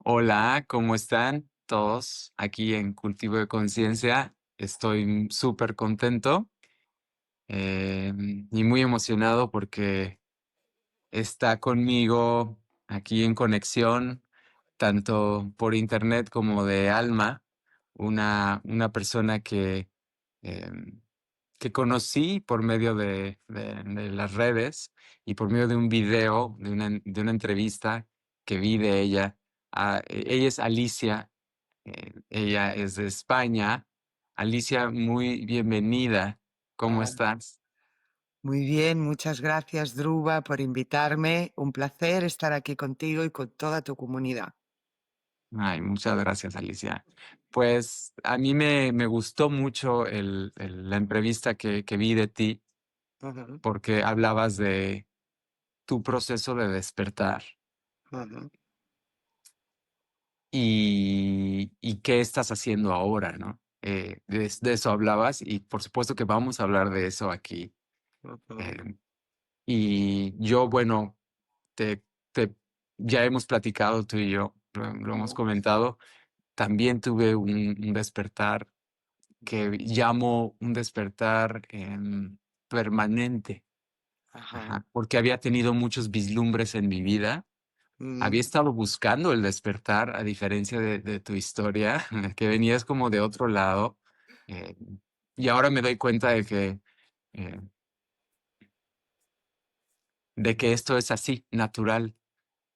Hola, ¿cómo están todos aquí en Cultivo de Conciencia? Estoy súper contento y muy emocionado porque está conmigo aquí en conexión, tanto por internet como de alma, una persona em, que conocí por medio de las redes y por medio de un video, de una entrevista que vi de ella. Ella es Alicia, ella es de España. Alicia, muy bienvenida. ¿Cómo Ah, estás? muy bien, muchas gracias, Druba, por invitarme. Un placer estar aquí contigo y con toda tu comunidad. Ay, muchas gracias, Alicia. Pues a mí me gustó mucho la entrevista que vi de ti Ujú, porque hablabas de tu proceso de despertar ujú, y qué estás haciendo ahora, ¿no? De eso hablabas y por supuesto que vamos a hablar de eso aquí. ujú. Eh, y yo, bueno, te, te, ya hemos platicado tú y yo, lo hemos Ujú. comentado. También tuve un despertar que llamo un despertar permanente, Ajá. ajá, porque había tenido muchos vislumbres en mi vida. Mm. Había estado buscando el despertar, a diferencia de tu historia, que venías como de otro lado, eh, y ahora me doy cuenta eh, de que esto es así, natural.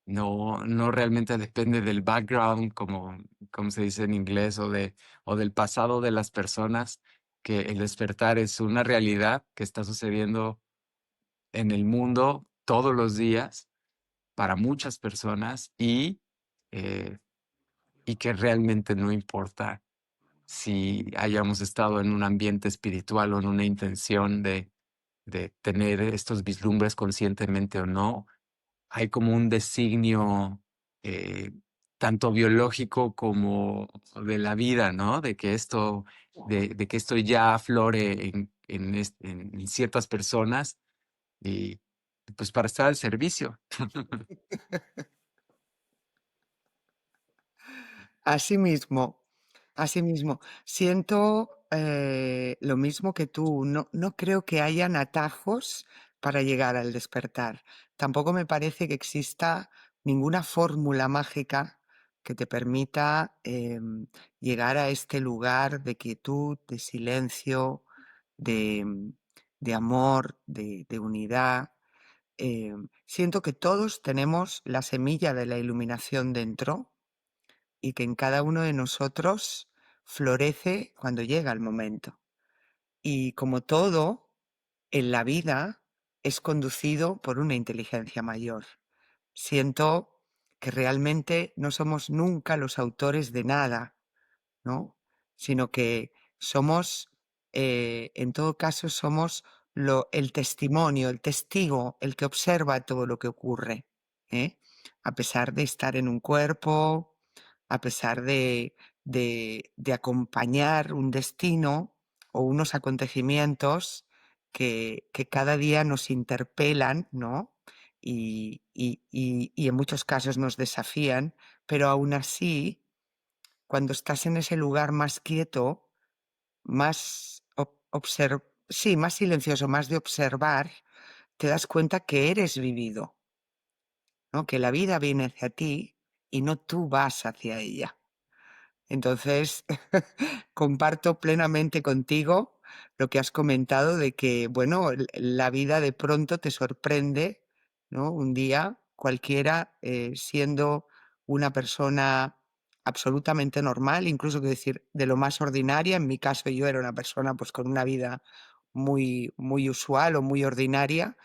No realmente depende del background, como se dice en inglés, o del pasado de las personas, que el despertar es una realidad que está sucediendo en el mundo todos los días para muchas personas eh, y que realmente no importa si hayamos estado en un ambiente espiritual o en una intención de tener estos vislumbres conscientemente o no. Hay como un designio eh, tanto biológico como de la vida, ¿no? De que esto ya aflore en ciertas personas y pues para estar al servicio. Así mismo, así mismo. Siento lo mismo que tú. No creo que hayan atajos para llegar al despertar. Tampoco me parece que exista ninguna fórmula mágica que te permita llegar a este lugar de quietud, de silencio, de, de amor, de unidad. Siento que todos tenemos la semilla de la iluminación dentro y que en cada uno de nosotros florece cuando llega el momento. Y como todo en la vida es conducido por una inteligencia mayor. Siento que realmente no somos nunca los autores de nada, ¿no? Sino que somos, en todo caso, somos el testimonio, el testigo, el que observa todo lo que ocurre, ¿eh? A pesar de estar en un cuerpo, a pesar de acompañar un destino o unos acontecimientos que cada día nos interpelan, ¿no? Y en muchos casos nos desafían, pero aún así cuando estás en ese lugar más quieto, más sí, más silencioso, más de observar, te das cuenta que eres vivido, ¿no? Que la vida viene hacia ti y no tú vas hacia ella. Entonces, comparto plenamente contigo lo que has comentado de que, bueno, la vida de pronto te sorprende, ¿no? Un día cualquiera siendo una persona absolutamente normal, incluso que decir de lo más ordinaria. En mi caso yo era una persona pues con una vida muy usual o muy ordinaria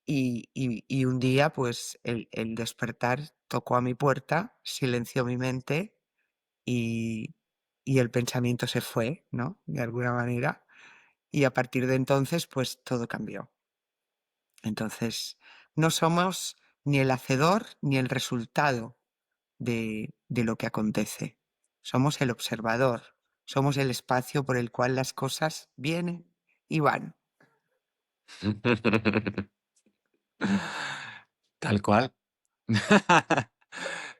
y un día pues el despertar tocó a mi puerta, silenció mi mente y, y el pensamiento se fue, ¿no? De alguna manera. Y a partir de entonces, pues todo cambió. Entonces, no somos ni el hacedor ni el resultado de lo que acontece. Somos el observador, somos el espacio por el cual las cosas vienen y van. Tal cual.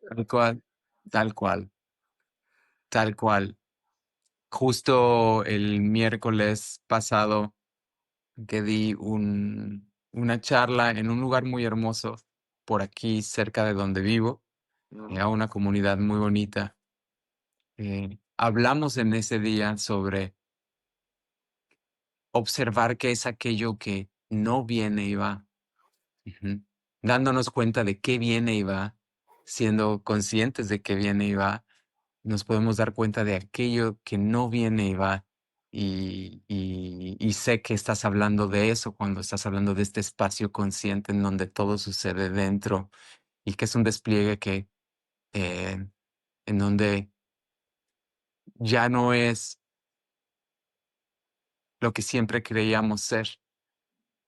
Tal cual. tal cual, tal cual. Justo el miércoles pasado que di una charla en un lugar muy hermoso por aquí cerca de donde vivo, a una comunidad muy bonita. Hablamos en ese día sobre observar qué es aquello que no viene y va. Ujú. Dándonos cuenta de qué viene y va, siendo conscientes de qué viene y va, nos podemos dar cuenta de aquello que no viene y va. Y sé que estás hablando de eso cuando estás hablando de este espacio consciente en donde todo sucede dentro y que es un despliegue que eh, en donde ya no es lo que siempre creíamos ser.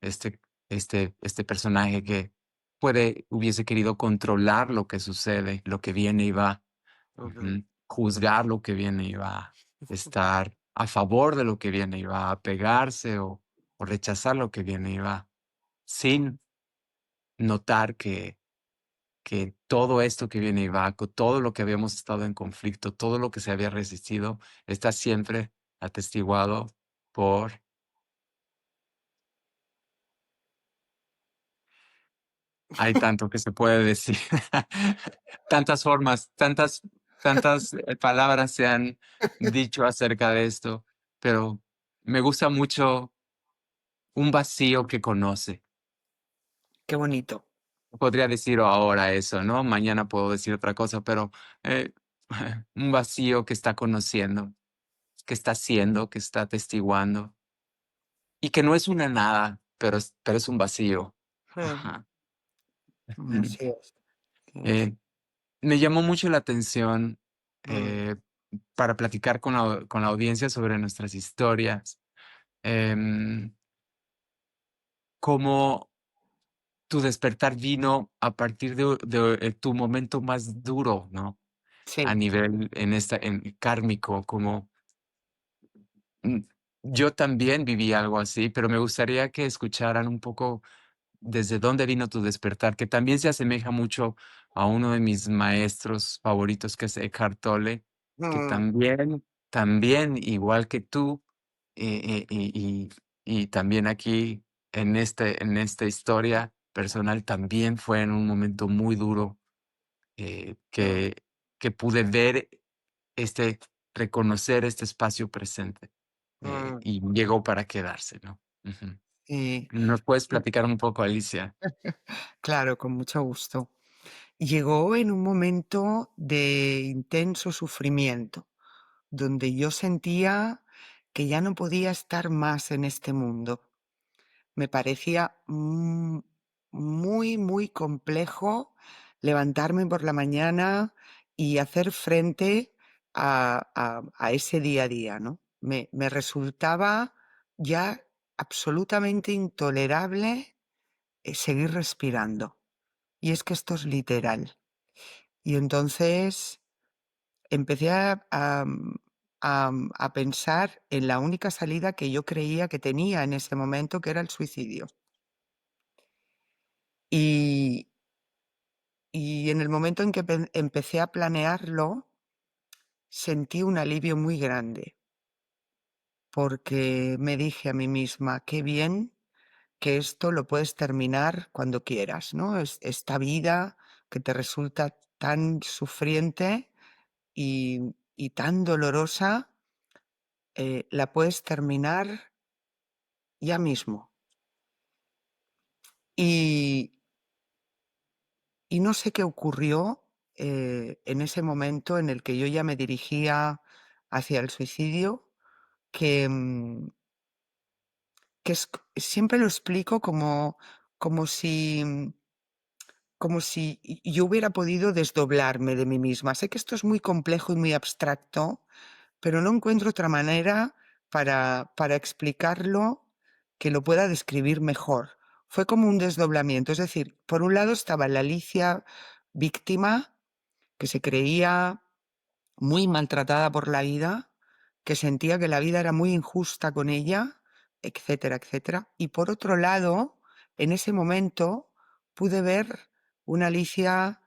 Este, este personaje que hubiese querido controlar lo que sucede, lo que viene y va, Ujú, ujú, juzgar lo que viene y va, estar a favor de lo que viene y va, apegarse o rechazar lo que viene y va, sin notar que todo esto que viene y va, con todo lo que habíamos estado en conflicto, todo lo que se había resistido, está siempre atestiguado por. Hay tanto que se puede decir. Tantas formas, tantas palabras se han dicho acerca de esto, pero me gusta mucho un vacío que conoce. qué bonito. Podría decir ahora eso, ¿no? Mañana puedo decir otra cosa, pero eh, un vacío que está conociendo, que está siendo, que está atestiguando y que no es una nada, pero es un vacío. Mm, Ajá. Mm. así es. Eh, Me llamó mucho la atención Mm, eh, para platicar con la audiencia sobre nuestras historias, em, cómo tu despertar vino a partir de tu momento más duro, ¿no? A sí. nivel en kármico, como mm, yo también viví algo así, pero me gustaría que escucharan un poco desde dónde vino tu despertar, que también se asemeja mucho a uno de mis maestros favoritos, que es Eckhart Tolle, que Mm, también, igual que tú, y también aquí en esta historia personal, también fue en un momento muy duro eh, mm, que, que pude ver reconocer este espacio presente mm, y llegó para quedarse, ¿no? Ujú. sí, ¿Nos puedes sí, platicar un poco, Alicia? claro, con mucho gusto. Llegó en un momento de intenso sufrimiento, donde yo sentía que ya no podía estar más en este mundo. Me parecía muy, muy complejo levantarme por la mañana y hacer frente a ese día a día, ¿no? Me resultaba ya absolutamente intolerable seguir respirando. Y es que esto es literal. Y entonces empecé a pensar en la única salida que yo creía que tenía en ese momento, que era el suicidio. Y, y en el momento en que empecé a planearlo, sentí un alivio muy grande, porque me dije a mí misma, qué bien que esto lo puedes terminar cuando quieras, ¿no? Esta vida que te resulta tan sufriente y tan dolorosa, la puedes terminar ya mismo. Y, y no sé qué ocurrió en ese momento en el que yo ya me dirigía hacia el suicidio, que, siempre lo explico como si, como si yo hubiera podido desdoblarme de mí misma. Sé que esto es muy complejo y muy abstracto, pero no encuentro otra manera para explicarlo que lo pueda describir mejor. Fue como un desdoblamiento, es decir, por un lado estaba la Alicia víctima, que se creía muy maltratada por la vida, que sentía que la vida era muy injusta con ella, etcétera, etcétera. Y por otro lado, en ese momento pude ver una Alicia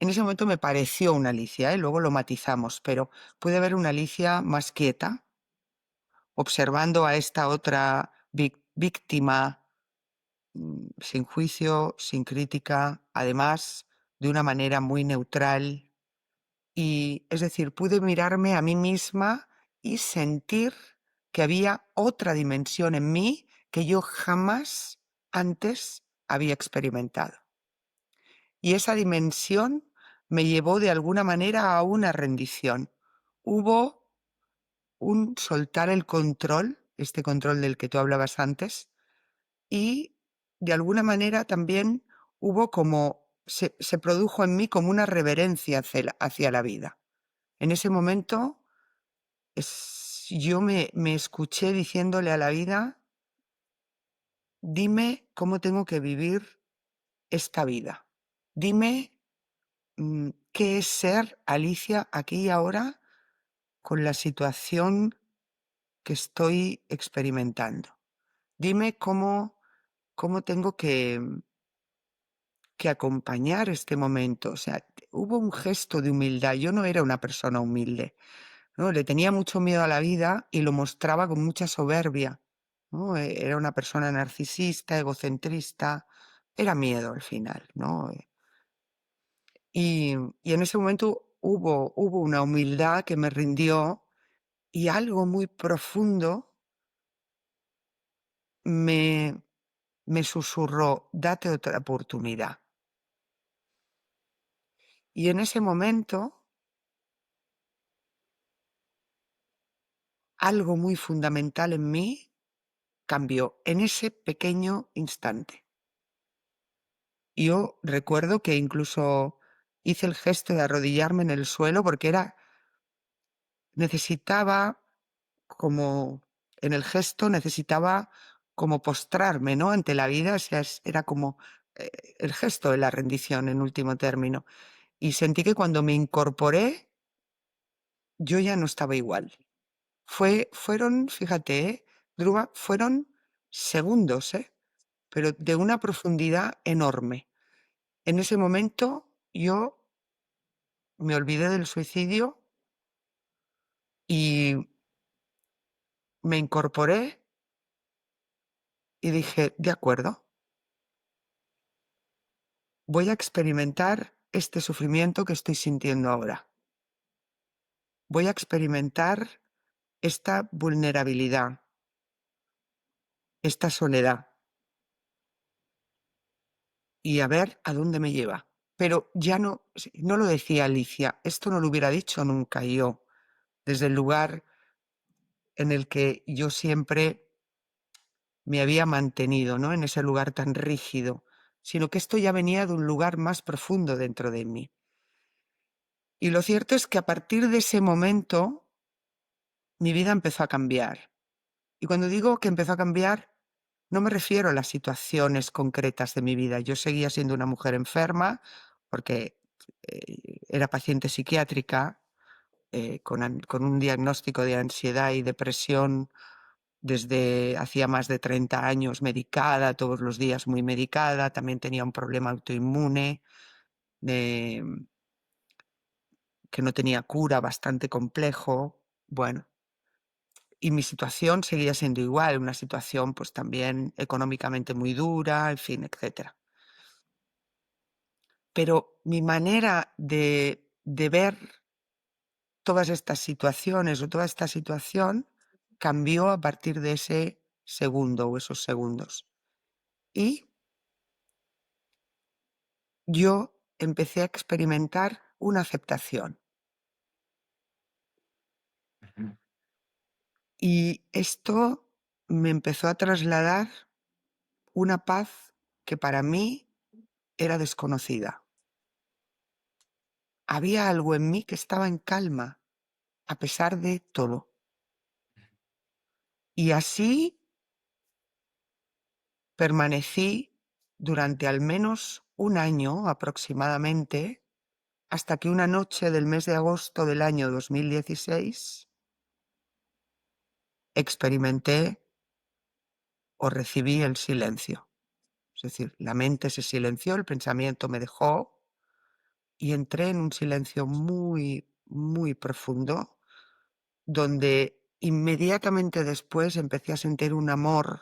En ese momento me pareció una Alicia, ¿eh? Luego lo matizamos, pero puede haber una Alicia más quieta, observando a esta otra víctima, sin juicio, sin crítica, además de una manera muy neutral. Y es decir, pude mirarme a mí misma y sentir que había otra dimensión en mí que yo jamás antes había experimentado. Y esa dimensión me llevó de alguna manera a una rendición. Hubo un soltar el control, este control del que tú hablabas antes, y de alguna manera también hubo como, se produjo en mí como una reverencia hacia la vida. En ese momento yo me escuché diciéndole a la vida, dime cómo tengo que vivir esta vida. Dime qué es ser Alicia aquí y ahora con la situación que estoy experimentando. Dime cómo tengo que acompañar este momento. O sea, hubo un gesto de humildad. Yo no era una persona humilde, ¿no? Le tenía mucho miedo a la vida y lo mostraba con mucha soberbia, ¿no? Era una persona narcisista, egocentrista. Era miedo al final, ¿no? Y en ese momento hubo una humildad que me rindió y algo muy profundo me, me susurró, date otra oportunidad. Y en ese momento, algo muy fundamental en mí cambió, en ese pequeño instante. Yo recuerdo que incluso hice el gesto de arrodillarme en el suelo porque necesitaba como, en el gesto necesitaba como postrarme, ¿no? Ante la vida, o sea, era como eh, el gesto de la rendición en último término. Y sentí que cuando me incorporé, yo ya no estaba igual. Fueron, fíjate, Druva, fueron segundos, pero de una profundidad enorme. En ese momento yo me olvidé del suicidio y me incorporé y dije, de acuerdo, voy a experimentar este sufrimiento que estoy sintiendo ahora. Voy a experimentar esta vulnerabilidad, esta soledad y a ver a dónde me lleva. Pero ya no lo decía Alicia, esto no lo hubiera dicho nunca yo, desde el lugar en el que yo siempre me había mantenido, ¿no? En ese lugar tan rígido, sino que esto ya venía de un lugar más profundo dentro de mí. Y lo cierto es que a partir de ese momento mi vida empezó a cambiar. Y cuando digo que empezó a cambiar, no me refiero a las situaciones concretas de mi vida. Yo seguía siendo una mujer enferma porque era paciente psiquiátrica con un diagnóstico de ansiedad y depresión desde hacía más de 30 años, medicada, todos los días muy medicada. También tenía un problema autoinmune eh, que no tenía cura, bastante complejo. Bueno, y mi situación seguía siendo igual, una situación pues también económicamente muy dura, en fin, etcétera. Pero mi manera de ver todas estas situaciones o toda esta situación cambió a partir de ese segundo o esos segundos. Y yo empecé a experimentar una aceptación. Ujú, Y esto me empezó a trasladar una paz que para mí era desconocida. Había algo en mí que estaba en calma, a pesar de todo. Y así permanecí durante al menos un año aproximadamente, hasta que una noche del mes de agosto del año 2016 experimenté o recibí el silencio. Es decir, la mente se silenció, el pensamiento me dejó y entré en un silencio muy, muy profundo, donde inmediatamente después empecé a sentir un amor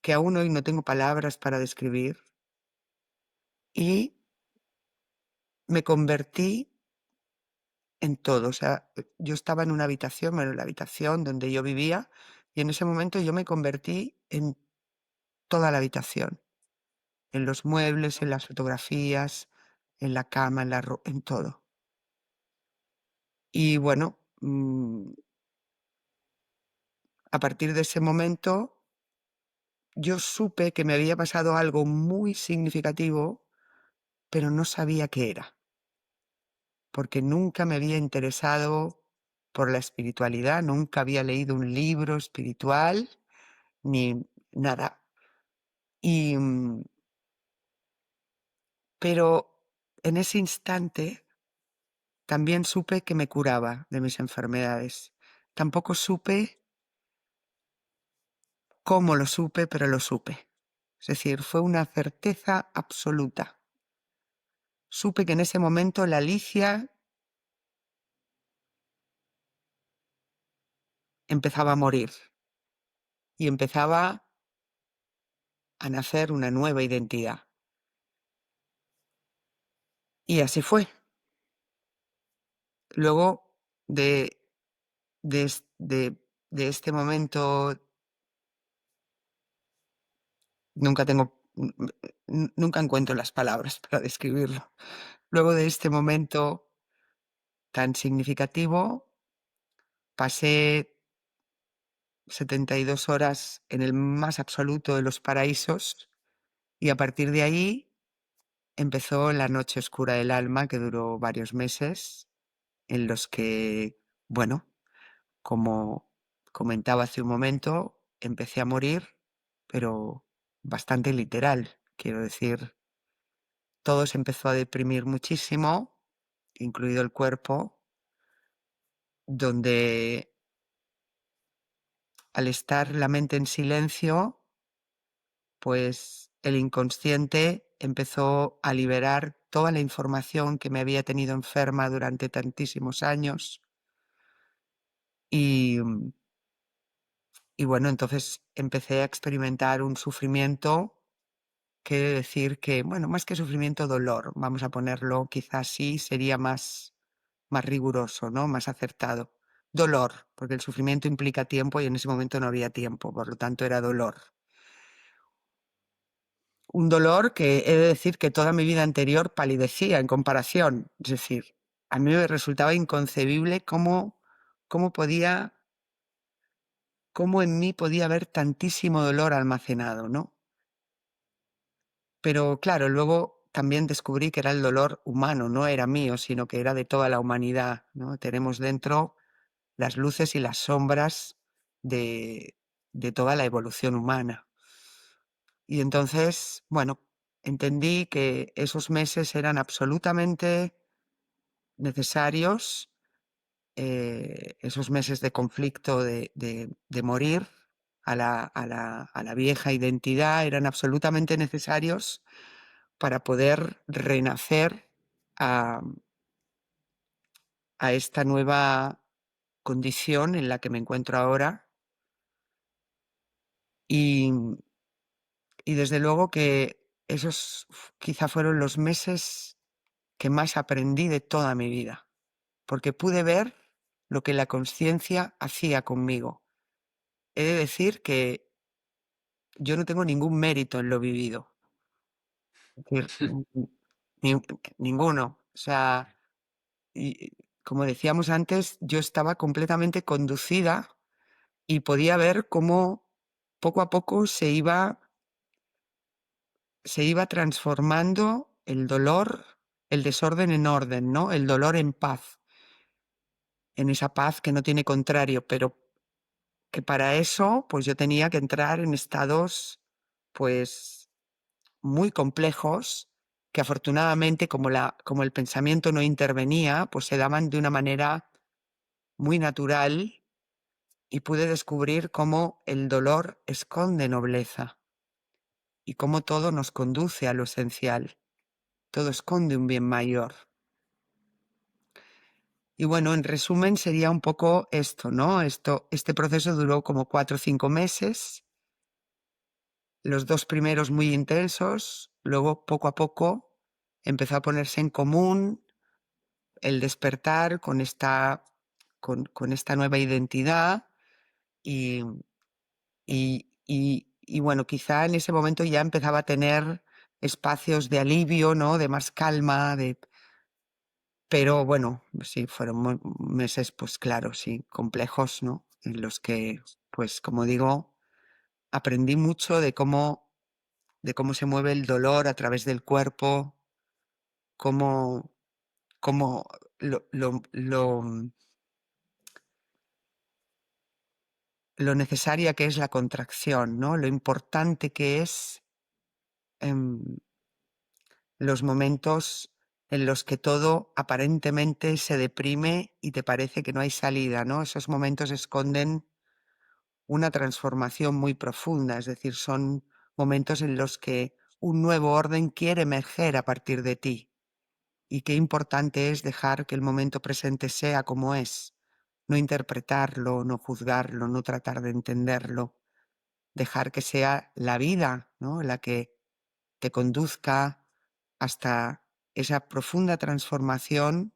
que aún hoy no tengo palabras para describir, y me convertí en todo. O sea, yo estaba en una habitación, bueno, en la habitación donde yo vivía, y en ese momento yo me convertí en toda la habitación, en los muebles, en las fotografías, en la cama, en todo. Y bueno, a partir de ese momento yo supe que me había pasado algo muy significativo, pero no sabía qué era, porque nunca me había interesado por la espiritualidad, nunca había leído un libro espiritual ni nada. Y, pero en ese instante también supe que me curaba de mis enfermedades. Tampoco supe cómo lo supe, pero lo supe. Es decir, fue una certeza absoluta. Supe que en ese momento la Alicia empezaba a morir y empezaba a nacer una nueva identidad. Y así fue. Luego de, de este momento, nunca tengo, nunca encuentro las palabras para describirlo. Luego de este momento tan significativo, pasé 72 horas en el más absoluto de los paraísos, y a partir de ahí empezó la noche oscura del alma, que duró varios meses, en los que, bueno, como comentaba hace un momento, empecé a morir, pero bastante literal. Quiero decir, todo se empezó a deprimir muchísimo, incluido el cuerpo, donde al estar la mente en silencio, pues el inconsciente empezó a liberar toda la información que me había tenido enferma durante tantísimos años. Y, y bueno, entonces empecé a experimentar un sufrimiento que he de decir que, bueno, más que sufrimiento, dolor, vamos a ponerlo, quizás sí sería más riguroso, ¿no? Más acertado. Dolor, porque el sufrimiento implica tiempo y en ese momento no había tiempo, por lo tanto era dolor. Un dolor que he de decir que toda mi vida anterior palidecía en comparación. Es decir, a mí me resultaba inconcebible cómo podía, cómo en mí podía haber tantísimo dolor almacenado, ¿no? Pero claro, luego también descubrí que era el dolor humano, no era mío, sino que era de toda la humanidad, ¿no? Tenemos dentro las luces y las sombras de, de toda la evolución humana. Y entonces, bueno, entendí que esos meses eran absolutamente necesarios, esos meses de conflicto, de morir a la vieja identidad, eran absolutamente necesarios para poder renacer a, a esta nueva condición en la que me encuentro ahora. Y, y desde luego que esos quizá fueron los meses que más aprendí de toda mi vida, porque pude ver lo que la conciencia hacía conmigo. He de decir que yo no tengo ningún mérito en lo vivido, es decir, ni- ninguno. O sea, y, como decíamos antes, yo estaba completamente conducida y podía ver cómo poco a poco se iba transformando el dolor, el desorden en orden, ¿no? El dolor en paz, en esa paz que no tiene contrario, pero que para eso, pues yo tenía que entrar en estados, pues, muy complejos, que afortunadamente, como el pensamiento no intervenía, pues se daban de una manera muy natural, y pude descubrir cómo el dolor esconde nobleza y cómo todo nos conduce a lo esencial. todo esconde un bien mayor. Y bueno, en resumen sería un poco esto, ¿no? Este proceso duró como 4 o 5 meses, los 2 primeros muy intensos, luego poco a poco empezó a ponerse en común el despertar con esta nueva identidad y, y bueno, quizá en ese momento ya empezaba a tener espacios de alivio, ¿no? De más calma, pero bueno, sí, fueron meses, pues claro, sí, complejos, ¿no? En los que, pues como digo, aprendí mucho de cómo se mueve el dolor a través del cuerpo, cómo, cómo lo necesaria que es la contracción, ¿no? Lo importante que es los momentos en los que todo aparentemente se deprime y te parece que no hay salida, ¿no? Esos momentos esconden una transformación muy profunda, es decir, son momentos en los que un nuevo orden quiere emerger a partir de ti. Y qué importante es dejar que el momento presente sea como es, no interpretarlo, no juzgarlo, no tratar de entenderlo, dejar que sea la vida, ¿no? La que te conduzca hasta esa profunda transformación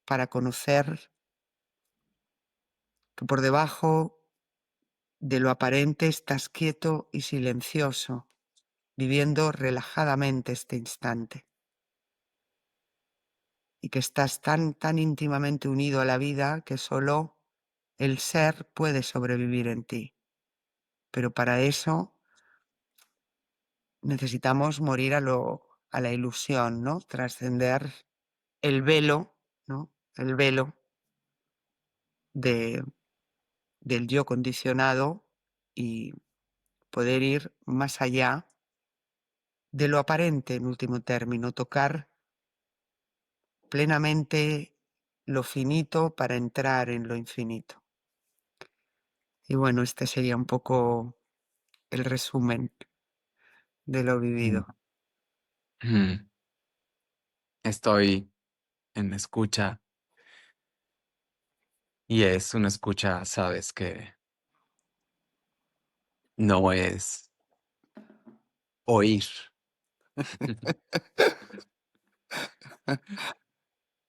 para conocer que por debajo de lo aparente estás quieto y silencioso, viviendo relajadamente este instante, y que estás tan, tan íntimamente unido a la vida que solo el ser puede sobrevivir en ti. Pero para eso necesitamos morir a la ilusión, ¿no? Trascender el velo, ¿no? El velo de, del yo condicionado y poder ir más allá de lo aparente en último término, tocar plenamente lo finito para entrar en lo infinito. Y bueno, este sería un poco el resumen de lo Mm. vivido. Mm. Estoy en escucha y es una escucha, sabes, que no es oír,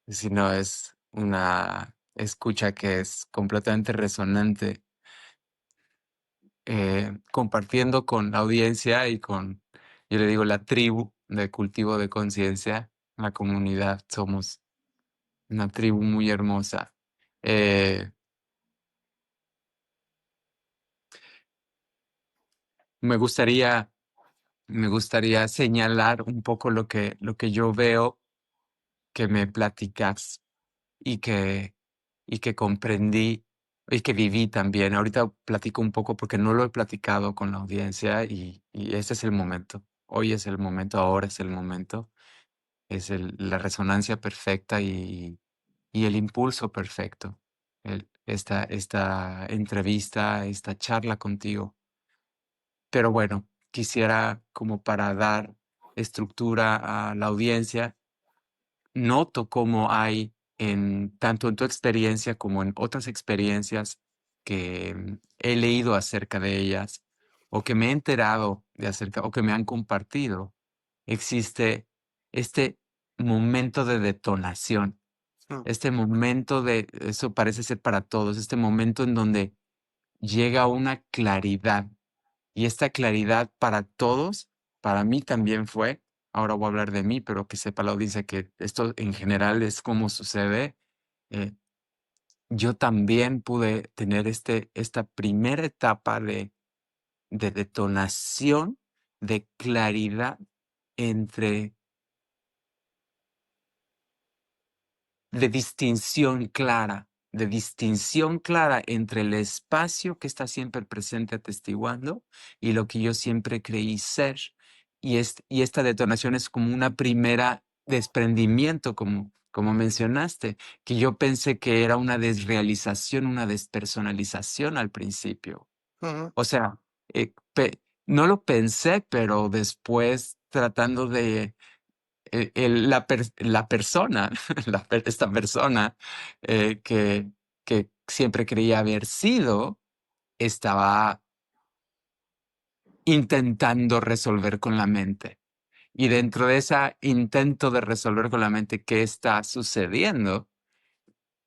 sino es una escucha que es completamente resonante, compartiendo con la audiencia y con, yo le digo, la tribu de cultivo de conciencia, la comunidad. Somos una tribu muy hermosa. Eh, me gustaría, me gustaría señalar un poco lo que yo veo que me platicas y y que comprendí y que viví también. Ahorita platico un poco porque no lo he platicado con la audiencia y ese es el momento. Hoy es el momento, ahora es el momento. Es la resonancia perfecta y el impulso perfecto. Esta entrevista, esta charla contigo. Pero bueno, quisiera como para dar estructura a la audiencia, noto cómo hay tanto en tu experiencia como en otras experiencias que he leído acerca de ellas o que me he enterado de acerca o que me han compartido, existe este momento de detonación, Mm, este momento eso parece ser para todos, este momento en donde llega una claridad y esta claridad para todos, para mí también fue, ahora voy a hablar de mí, pero que sepa la audiencia que esto en general es como sucede. eh, yo también pude tener esta primera etapa de detonación, de claridad entre de distinción clara entre el espacio que está siempre presente atestiguando y lo que yo siempre creí ser. Y esta detonación es como una primera desprendimiento, como mencionaste, que yo pensé que era una desrealización, una despersonalización al principio. mm, O sea, no lo pensé, pero después tratando la persona, esta persona que, siempre creía haber sido, estaba intentando resolver con la mente. Y dentro de ese intento de resolver con la mente qué está sucediendo,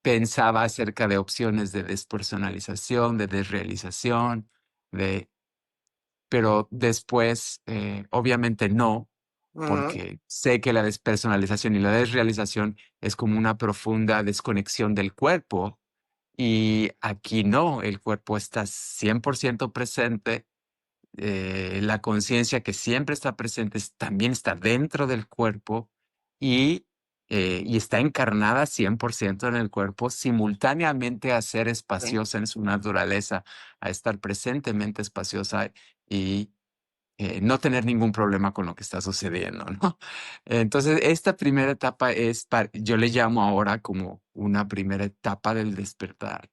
pensaba acerca de opciones de despersonalización, de desrealización, de, pero después, obviamente no, Ujú. porque sé que la despersonalización y la desrealización es como una profunda desconexión del cuerpo y aquí no, el cuerpo está 100% presente, la conciencia que siempre está presente también está dentro del cuerpo y, y está encarnada 100% en el cuerpo, simultáneamente a ser Sí. espaciosa en su naturaleza, a estar presentemente espaciosa y no tener ningún problema con lo que está sucediendo, ¿no? Entonces, esta primera etapa yo le llamo ahora como una primera etapa del despertar.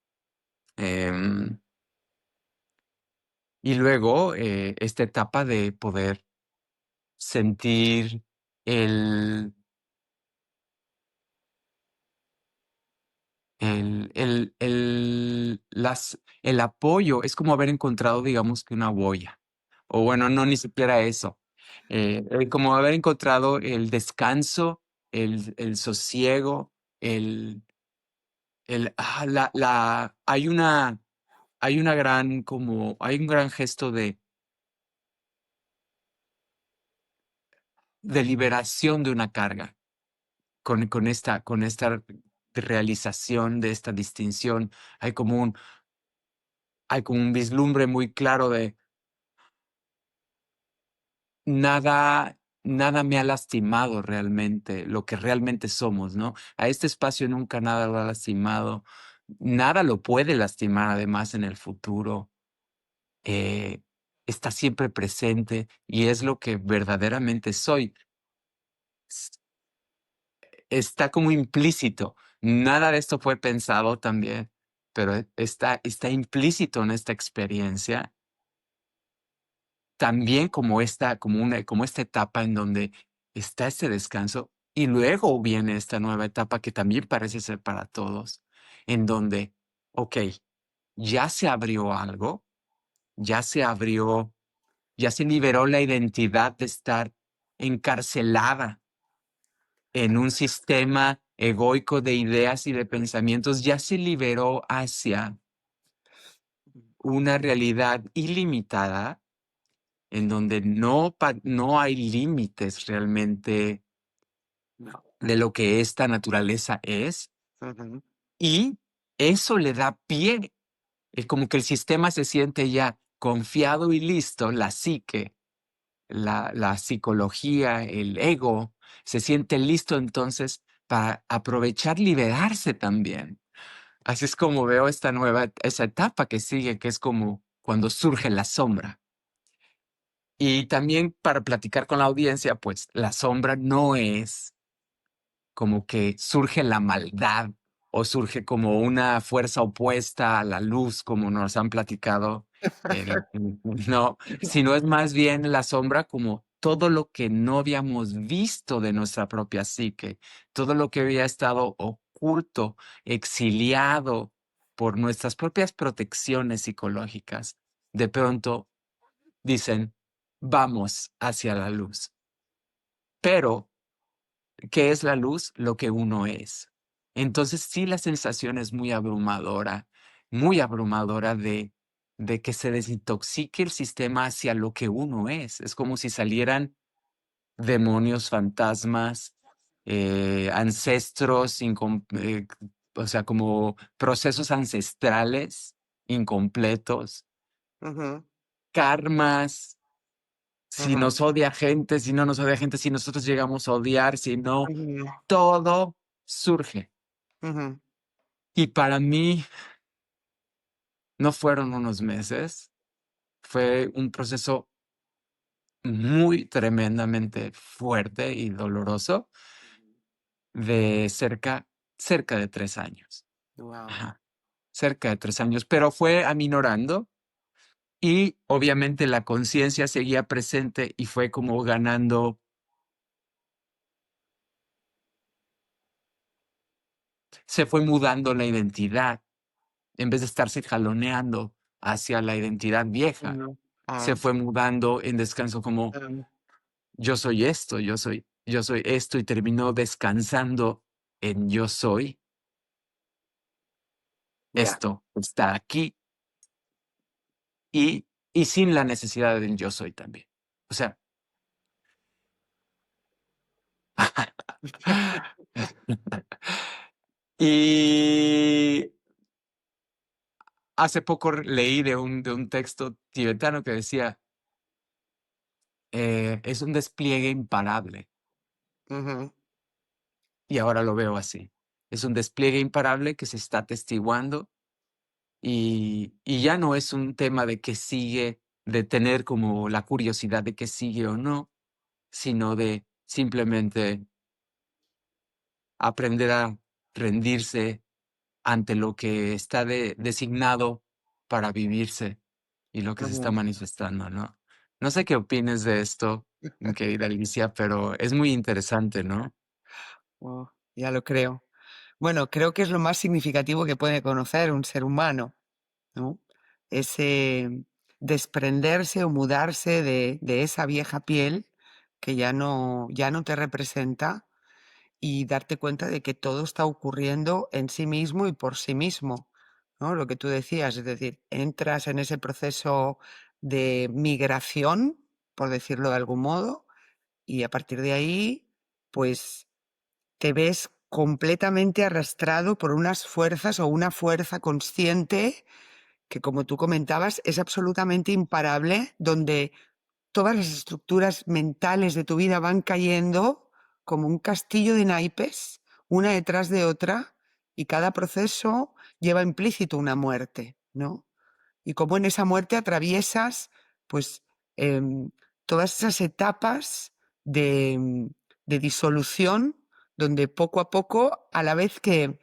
Em, y luego, esta etapa de poder sentir el, el apoyo, es como haber encontrado, digamos que una boya. O bueno, no, ni siquiera eso. Como haber encontrado el descanso, el sosiego, hay un gran gesto de liberación de una carga. Con esta realización de esta distinción, hay como un vislumbre muy claro de nada me ha lastimado realmente, lo que realmente somos, ¿no? A este espacio nunca nada lo ha lastimado, nada lo puede lastimar además en el futuro. eh, Está siempre presente y es lo que verdaderamente soy. Está como implícito. Nada de esto fue pensado también, pero está implícito en esta experiencia, también como esta etapa en donde está este descanso y luego viene esta nueva etapa que también parece ser para todos, en donde, ok, ya se abrió algo, ya se abrió, ya se liberó la identidad de estar encarcelada en un sistema egoico de ideas y de pensamientos, ya se liberó hacia una realidad ilimitada en donde no hay límites realmente No. de lo que esta naturaleza es, Ujú. y eso le da pie, es como que el sistema se siente ya confiado y listo, la psique, la psicología, el ego, se siente listo entonces para aprovechar liberarse también. Así es como veo esa etapa que sigue, que es como cuando surge la sombra. Y también para platicar con la audiencia, pues la sombra no es como que surge la maldad o surge como una fuerza opuesta a la luz, como nos han platicado. No, sino es más bien la sombra como todo lo que no habíamos visto de nuestra propia psique, todo lo que había estado oculto, exiliado por nuestras propias protecciones psicológicas. De pronto dicen, vamos hacia la luz. Pero ¿qué es la luz? Lo que uno es. Entonces sí, la sensación es muy abrumadora de que se desintoxique el sistema hacia lo que uno es. Es como si salieran demonios, fantasmas, ancestros, o sea, como procesos ancestrales incompletos, Ujú. karmas, si Ujú. nos odia gente, si no nos odia gente, si nosotros llegamos a odiar, si no, Ujú. todo surge. Ujú. Y para mí no fueron unos meses, fue un proceso muy tremendamente fuerte y doloroso de cerca de 3 años. Wow. Ajá, cerca de 3 años, pero fue aminorando y obviamente la conciencia seguía presente y fue como ganando se fue mudando la identidad, en vez de estarse jaloneando hacia la identidad vieja, No. se Ah, fue mudando en descanso como yo soy esto, yo soy esto, y terminó descansando en yo soy ya. esto, está aquí, y sin la necesidad del yo soy también. O sea, y hace poco leí de un texto tibetano que decía, es un despliegue imparable. Ujú, Y ahora lo veo así. Es un despliegue imparable que se está atestiguando, y ya no es un tema de que sigue, de tener como la curiosidad de que sigue o no, sino de simplemente aprender a rendirse ante lo que está designado para vivirse y lo que se está ujú. manifestando, ¿no? No sé qué opines de esto, mi querida Alicia, pero es muy interesante, ¿no? Oh, ya lo creo. Bueno, creo que es lo más significativo que puede conocer un ser humano, ¿no? Ese desprenderse o mudarse de esa vieja piel que ya no te representa y darte cuenta de que todo está ocurriendo en sí mismo y por sí mismo, ¿no? Lo que tú decías, es decir, entras en ese proceso de migración, por decirlo de algún modo, y a partir de ahí, pues te ves completamente arrastrado por unas fuerzas o una fuerza consciente que, como tú comentabas, es absolutamente imparable, donde todas las estructuras mentales de tu vida van cayendo como un castillo de naipes, una detrás de otra, y cada proceso lleva implícito una muerte, ¿no? Y cómo en esa muerte atraviesas, pues, em, todas esas etapas de, de disolución, donde poco a poco, a la vez que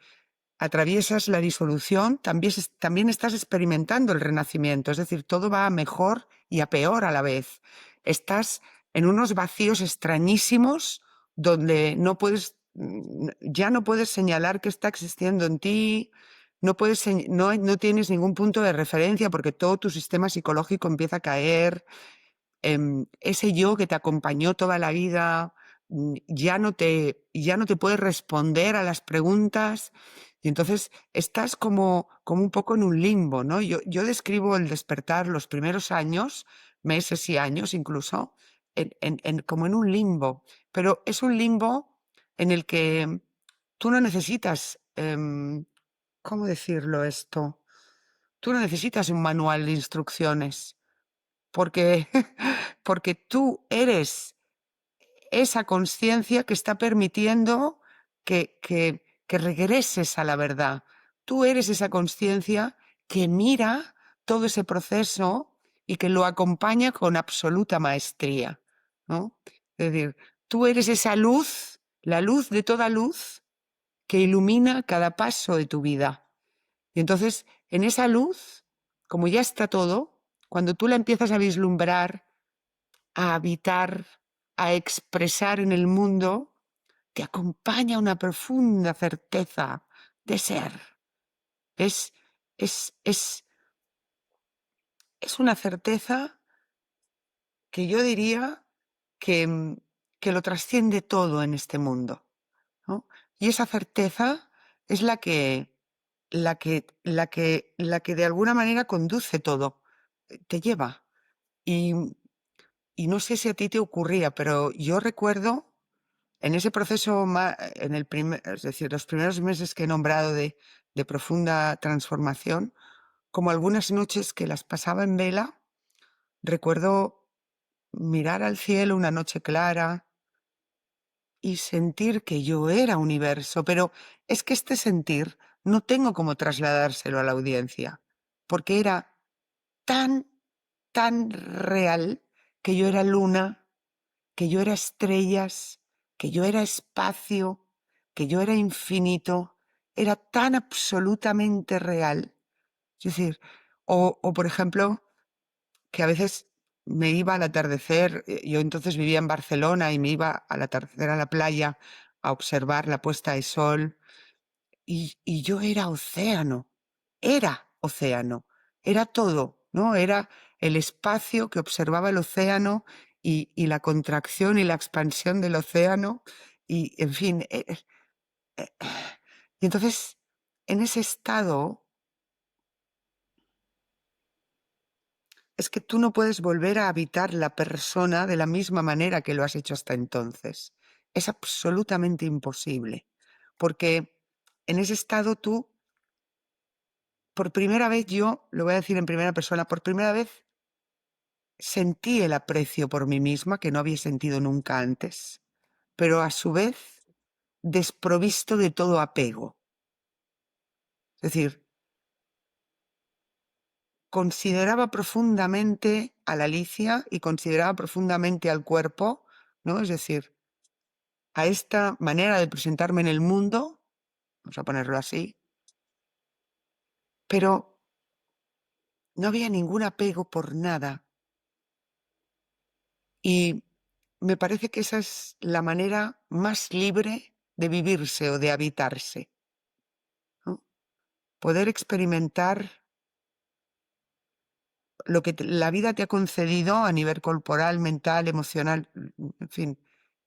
atraviesas la disolución, también estás experimentando el renacimiento, es decir, todo va a mejor y a peor a la vez. Estás en unos vacíos extrañísimos donde no puedes, ya no puedes señalar qué está existiendo en ti, no tienes ningún punto de referencia porque todo tu sistema psicológico empieza a caer, ese yo que te acompañó toda la vida ya no te puede responder a las preguntas y entonces estás como un poco en un limbo, ¿no? Yo describo el despertar los primeros años, meses y años incluso, como en un limbo, pero es un limbo en el que tú no necesitas, ¿cómo decirlo esto? Tú no necesitas un manual de instrucciones porque, porque tú eres esa conciencia que está permitiendo que regreses a la verdad. Tú eres esa conciencia que mira todo ese proceso y que lo acompaña con absoluta maestría, ¿no? Es decir, tú eres esa luz, la luz de toda luz, que ilumina cada paso de tu vida. Y entonces, en esa luz, como ya está todo, cuando tú la empiezas a vislumbrar, a habitar, a expresar en el mundo, te acompaña una profunda certeza de ser. Es, es, es una certeza que yo diría que, que lo trasciende todo en este mundo, ¿no? Y esa certeza es la que de alguna manera conduce todo, te lleva. Y, y no sé si a ti te ocurría, pero yo recuerdo en ese proceso, es decir, los primeros meses que he nombrado de profunda transformación, como algunas noches que las pasaba en vela, recuerdo mirar al cielo una noche clara y sentir que yo era universo, pero es que este sentir no tengo cómo trasladárselo a la audiencia, porque era tan, tan real que yo era luna, que yo era estrellas, que yo era espacio, que yo era infinito, era tan absolutamente real. Es decir, o por ejemplo, que a veces me iba al atardecer, yo entonces vivía en Barcelona y me iba al atardecer a la playa a observar la puesta de sol y yo era océano, era todo, ¿no? Era el espacio que observaba el océano y la contracción y la expansión del océano y, en fin, eh, y entonces, en ese estado, es que tú no puedes volver a habitar la persona de la misma manera que lo has hecho hasta entonces. Es absolutamente imposible, porque en ese estado tú, por primera vez yo, lo voy a decir en primera persona, por primera vez sentí el aprecio por mí misma que no había sentido nunca antes, pero a su vez desprovisto de todo apego. Es decir, consideraba profundamente a la Alicia y consideraba profundamente al cuerpo, ¿no? Es decir, a esta manera de presentarme en el mundo, vamos a ponerlo así, pero no había ningún apego por nada. Y me parece que esa es la manera más libre de vivirse o de habitarse, ¿no? Poder experimentar lo que la vida te ha concedido a nivel corporal, mental, emocional, en fin,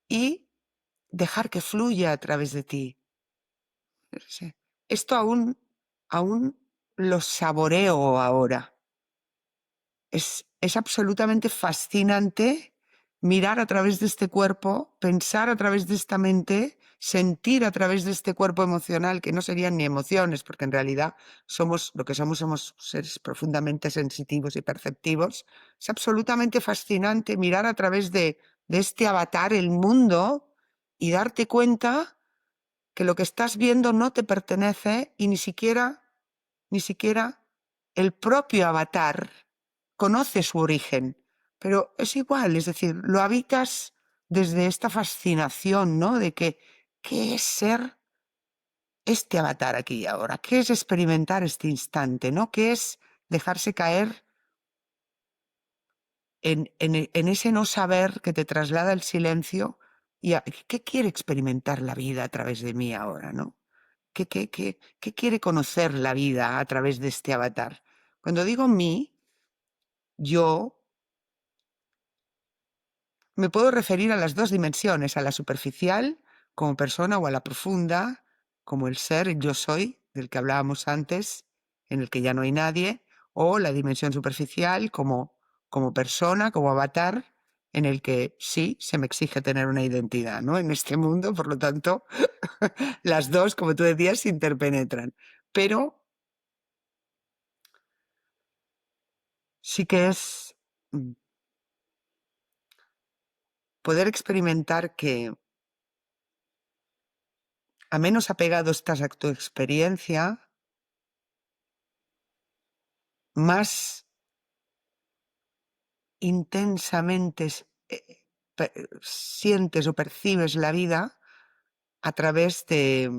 y dejar que fluya a través de ti. Sí. Esto aún lo saboreo ahora. Es absolutamente fascinante mirar a través de este cuerpo, pensar a través de esta mente, sentir a través de este cuerpo emocional, que no serían ni emociones, porque en realidad somos lo que somos seres profundamente sensitivos y perceptivos. Es absolutamente fascinante mirar a través de este avatar el mundo y darte cuenta que lo que estás viendo no te pertenece y ni siquiera el propio avatar conoce su origen, pero es igual, es decir, lo habitas desde esta fascinación, ¿no? De que, ¿qué es ser este avatar aquí y ahora? ¿Qué es experimentar este instante, ¿no? ¿Qué es dejarse caer en ese no saber que te traslada el silencio? Y ¿qué quiere experimentar la vida a través de mí ahora, ¿no? ¿Qué quiere conocer la vida a través de este avatar? Cuando digo mí, yo me puedo referir a las dos dimensiones, a la superficial como persona o a la profunda como el ser, el yo soy, del que hablábamos antes, en el que ya no hay nadie, o la dimensión superficial como persona, como avatar, en el que sí se me exige tener una identidad, ¿no? En este mundo, por lo tanto, las dos, como tú decías, se interpenetran. Pero sí que es poder experimentar que a menos apegado estás a tu experiencia, más intensamente sientes o percibes la vida a través de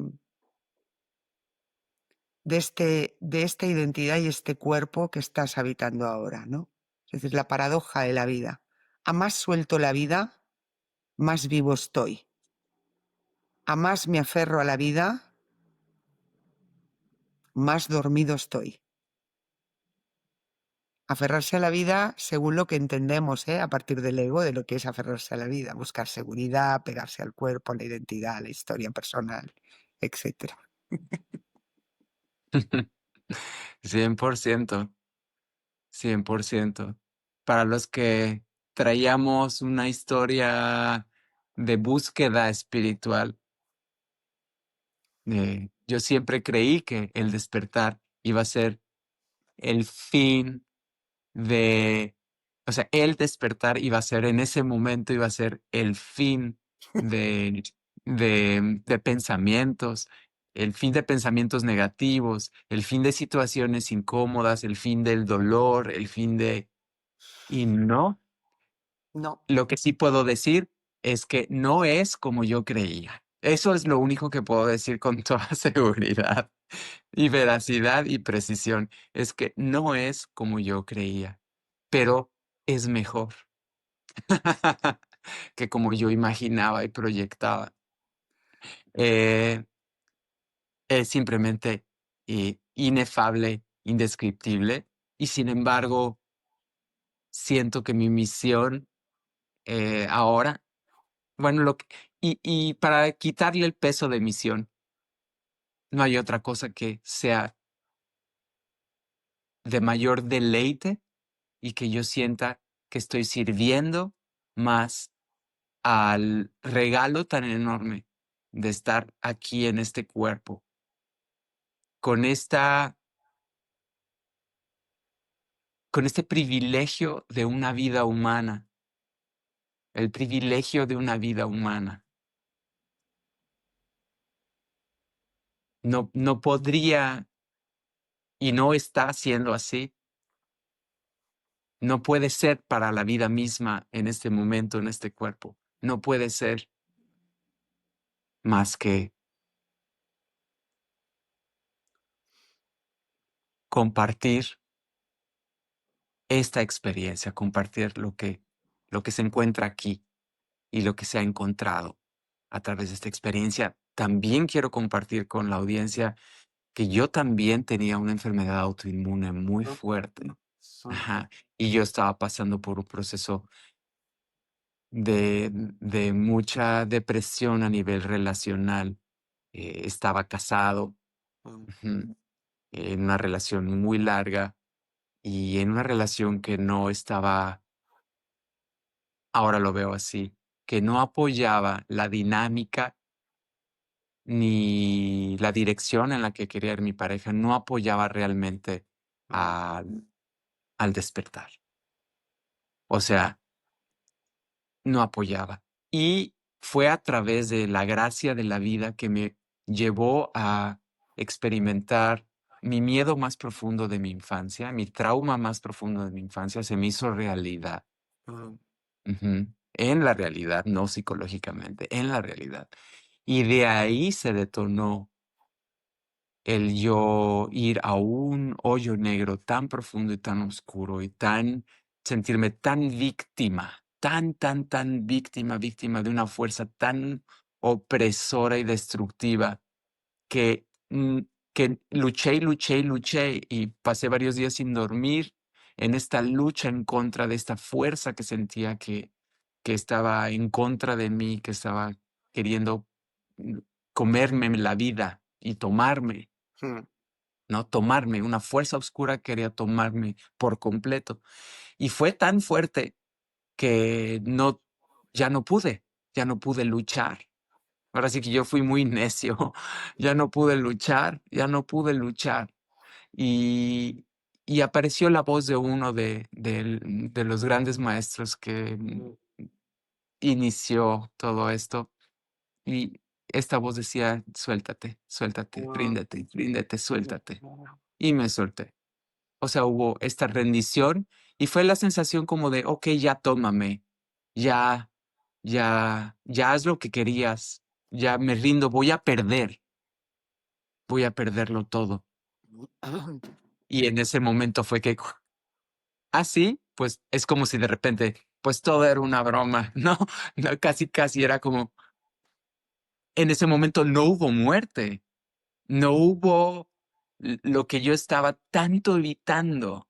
esta identidad y este cuerpo que estás habitando ahora, ¿no? Es decir, la paradoja de la vida. A más suelto la vida, más vivo estoy. A más me aferro a la vida, más dormido estoy. Aferrarse a la vida según lo que entendemos, a partir del ego, de lo que es aferrarse a la vida, buscar seguridad, pegarse al cuerpo, a la identidad, a la historia personal, etcétera. 100%, 100%. Para los que traíamos una historia de búsqueda espiritual, yo siempre creí que el despertar iba a ser el fin de, o sea, el despertar iba a ser en ese momento, iba a ser el fin de, de pensamientos, el fin de pensamientos negativos, el fin de situaciones incómodas, el fin del dolor, el fin de... Y no, No, lo que sí puedo decir es que no es como yo creía. Eso es lo único que puedo decir con toda seguridad y veracidad y precisión. Es que no es como yo creía, pero es mejor que como yo imaginaba y proyectaba. Eh, es simplemente inefable, indescriptible, y sin embargo, siento que mi misión ahora, bueno, y para quitarle el peso de misión, no hay otra cosa que sea de mayor deleite y que yo sienta que estoy sirviendo más al regalo tan enorme de estar aquí en este cuerpo, con con este privilegio de una vida humana, el privilegio de una vida humana. No podría y no está siendo así. No puede ser para la vida misma en este momento, en este cuerpo. No puede ser más que compartir esta experiencia, compartir lo que se encuentra aquí y lo que se ha encontrado a través de esta experiencia. También quiero compartir con la audiencia que yo también tenía una enfermedad autoinmune muy fuerte. Ajá. Y yo estaba pasando por un proceso de mucha depresión a nivel relacional. Estaba casado, ujú, en una relación muy larga y en una relación que no estaba, ahora lo veo así, que no apoyaba la dinámica ni la dirección en la que quería ir mi pareja, no apoyaba realmente al, al despertar. O sea, no apoyaba. Y fue a través de la gracia de la vida que me llevó a experimentar mi miedo más profundo de mi infancia, mi trauma más profundo de mi infancia, se me hizo realidad. Ujú. En la realidad, no psicológicamente, en la realidad. Y de ahí se detonó el yo ir a un hoyo negro tan profundo y tan oscuro y sentirme tan víctima, tan víctima de una fuerza tan opresora y destructiva que, que luché y luché y luché y pasé varios días sin dormir en esta lucha en contra de esta fuerza que sentía que estaba en contra de mí, que estaba queriendo mm, comerme la vida y tomarme. ¿No? Tomarme, una fuerza oscura quería tomarme por completo. Y fue tan fuerte que ya no pude luchar. Ahora sí que yo fui muy necio, ya no pude luchar, ya no pude luchar. Y, y apareció la voz de uno de los grandes maestros que inició todo esto. Y esta voz decía, suéltate, suéltate, ríndete, ríndete, suéltate. Y me solté. O sea, hubo esta rendición y fue la sensación como de, ok, ya tómame, ya, ya haz lo que querías, ya me rindo, voy a perderlo todo. Y en ese momento fue que, sí, pues es como si de repente, pues todo era una broma, ¿no? No, casi, casi era como, en ese momento no hubo muerte, no hubo lo que yo estaba tanto evitando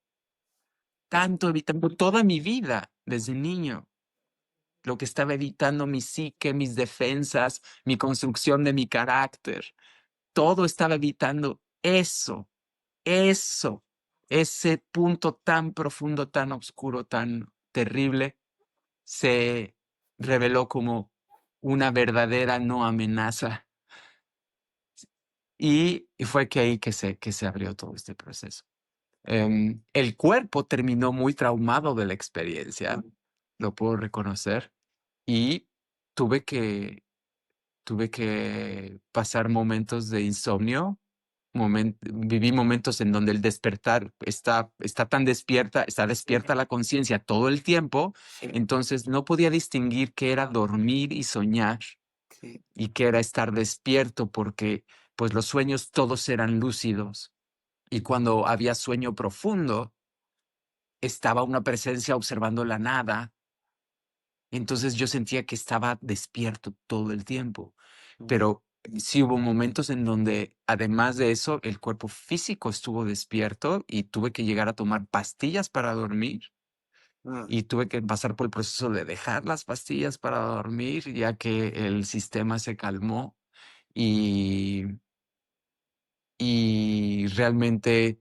toda mi vida desde niño, lo que estaba evitando mi psique, mis defensas, mi construcción de mi carácter. Todo estaba evitando eso, ese punto tan profundo, tan oscuro, tan terrible, se reveló como una verdadera no amenaza. Y fue que ahí que se abrió todo este proceso. El cuerpo terminó muy traumado de la experiencia, lo puedo reconocer, y tuve que, tuve que pasar momentos de insomnio, viví momentos en donde el despertar está tan despierta, está despierta la conciencia todo el tiempo, entonces no podía distinguir qué era dormir y soñar y qué era estar despierto porque pues los sueños todos eran lúcidos y cuando había sueño profundo, estaba una presencia observando la nada. Entonces yo sentía que estaba despierto todo el tiempo, pero sí hubo momentos en donde, además de eso, el cuerpo físico estuvo despierto y tuve que llegar a tomar pastillas para dormir mm, y tuve que pasar por el proceso de dejar las pastillas para dormir, ya que el sistema se calmó y, y realmente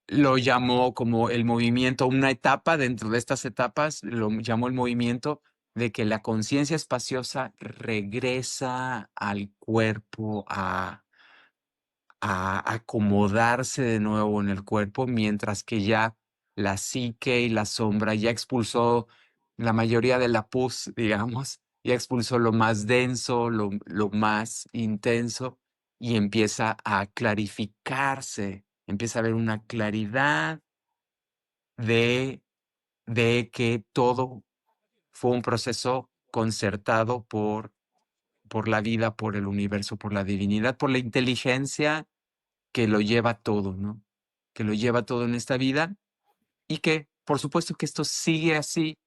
lo llamó como el movimiento, una etapa dentro de estas etapas, lo llamó el movimiento de que la conciencia espaciosa regresa al cuerpo a acomodarse de nuevo en el cuerpo, mientras que ya la psique y la sombra ya expulsó la mayoría de la pus, digamos, ya expulsó lo más denso, lo más intenso, y empieza a clarificarse, empieza a haber una claridad de, de que todo fue un proceso concertado por la vida, por el universo, por la divinidad, por la inteligencia que lo lleva todo, ¿no? Que lo lleva todo en esta vida y que, por supuesto que esto sigue así,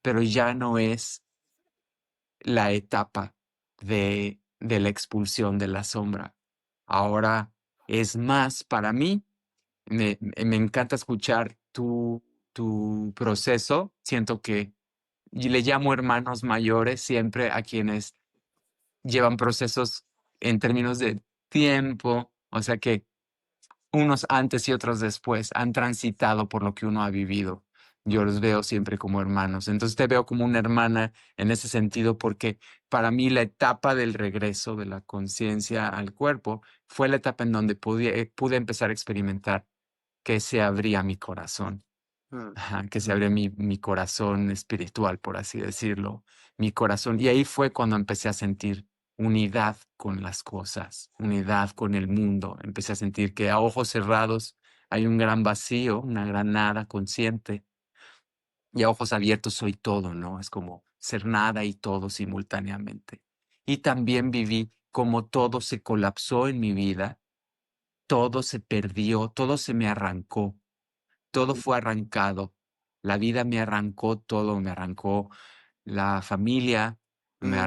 pero ya no es la etapa de la expulsión de la sombra. Ahora es más para mí, me encanta escuchar tu proceso, siento que y le llamo hermanos mayores siempre a quienes llevan procesos en términos de tiempo, o sea que unos antes y otros después han transitado por lo que uno ha vivido. Yo los veo siempre como hermanos. Entonces te veo como una hermana en ese sentido porque para mí la etapa del regreso de la conciencia al cuerpo fue la etapa en donde pude empezar a experimentar que se abría mi corazón. mm, Ajá, que se abrió mi corazón espiritual, por así decirlo, mi corazón. Y ahí fue cuando empecé a sentir unidad con las cosas, unidad con el mundo. Empecé a sentir que a ojos cerrados hay un gran vacío, una gran nada consciente, y a ojos abiertos soy todo, ¿no? Es como ser nada y todo simultáneamente. Y también viví como todo se colapsó en mi vida, todo se perdió, todo se me arrancó, todo fue arrancado. La vida me arrancó todo, me arrancó la familia, mm, me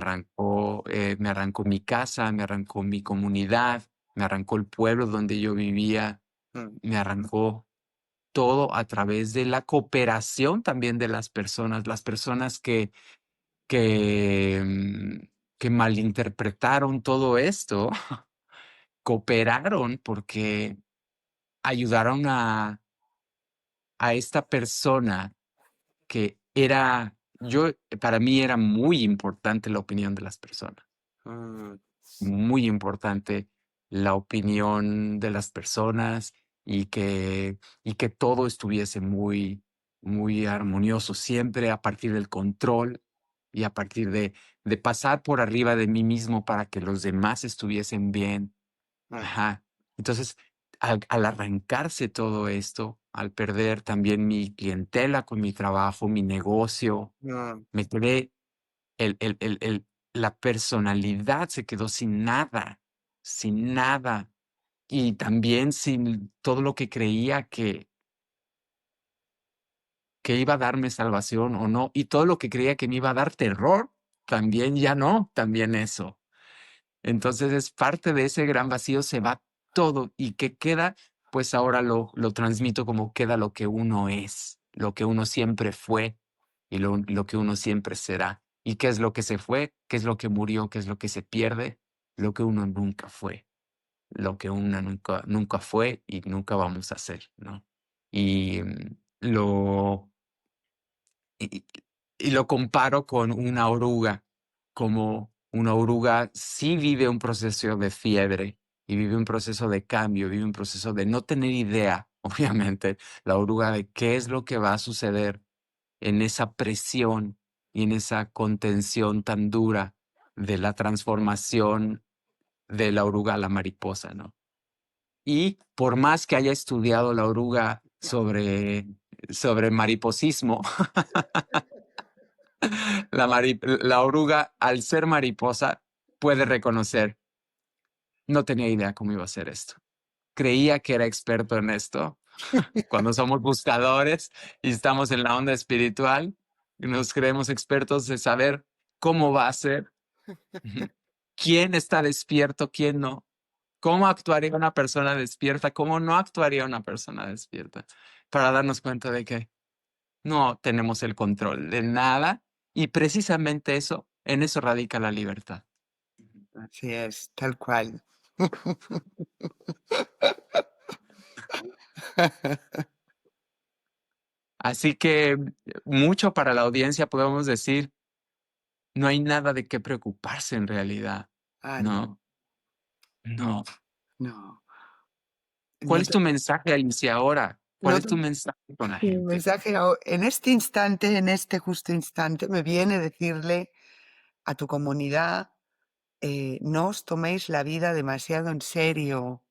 arrancó mi casa, me arrancó mi comunidad, me arrancó el pueblo donde yo vivía, mm, me arrancó todo a través de la cooperación también de las personas que, que malinterpretaron todo esto, cooperaron porque ayudaron a esta persona que para mí era muy importante la opinión de las personas, mm, muy importante la opinión de las personas y que todo estuviese muy armonioso, siempre a partir del control y a partir de pasar por arriba de mí mismo para que los demás estuviesen bien. mm, Ajá. Entonces, al arrancarse todo esto, al perder también mi clientela con mi trabajo, mi negocio, mm, me quedé, la personalidad se quedó sin nada, sin nada. Y también sin todo lo que creía que iba a darme salvación o no. Y todo lo que creía que me iba a dar terror, también ya no, también eso. Entonces es parte de ese gran vacío, se va todo y que queda, pues ahora lo transmito como queda lo que uno es, lo que uno siempre fue y lo que uno siempre será. ¿Y qué es lo que se fue? ¿Qué es lo que murió? ¿Qué es lo que se pierde? Lo que uno nunca fue, lo que uno nunca fue y nunca vamos a ser, ¿no? Y lo y y lo comparo con una oruga, como una oruga sí vive un proceso de fiebre y vive un proceso de cambio, vive un proceso de no tener idea, obviamente, la oruga de qué es lo que va a suceder en esa presión y en esa contención tan dura de la transformación de la oruga a la mariposa, ¿no? Y por más que haya estudiado la oruga sobre mariposismo, la oruga, al ser mariposa, puede reconocer, no tenía idea cómo iba a ser esto. Creía que era experto en esto. Cuando somos buscadores y estamos en la onda espiritual, nos creemos expertos de saber cómo va a ser. quién está despierto, quién no. ¿Cómo actuaría una persona despierta? ¿Cómo no actuaría una persona despierta? Para darnos cuenta de que no tenemos el control de nada y precisamente eso, en eso radica la libertad. Así es, tal cual. Así que mucho para la audiencia podemos decir, no hay nada de qué preocuparse en realidad. Ah, no, No, no. no. ¿Cuál No es te- tu mensaje, Alicia, ahora? ¿Cuál no es tu te- mensaje con la Mi gente? mensaje en este instante, en este justo instante, me viene decirle a tu comunidad, no os toméis la vida demasiado en serio.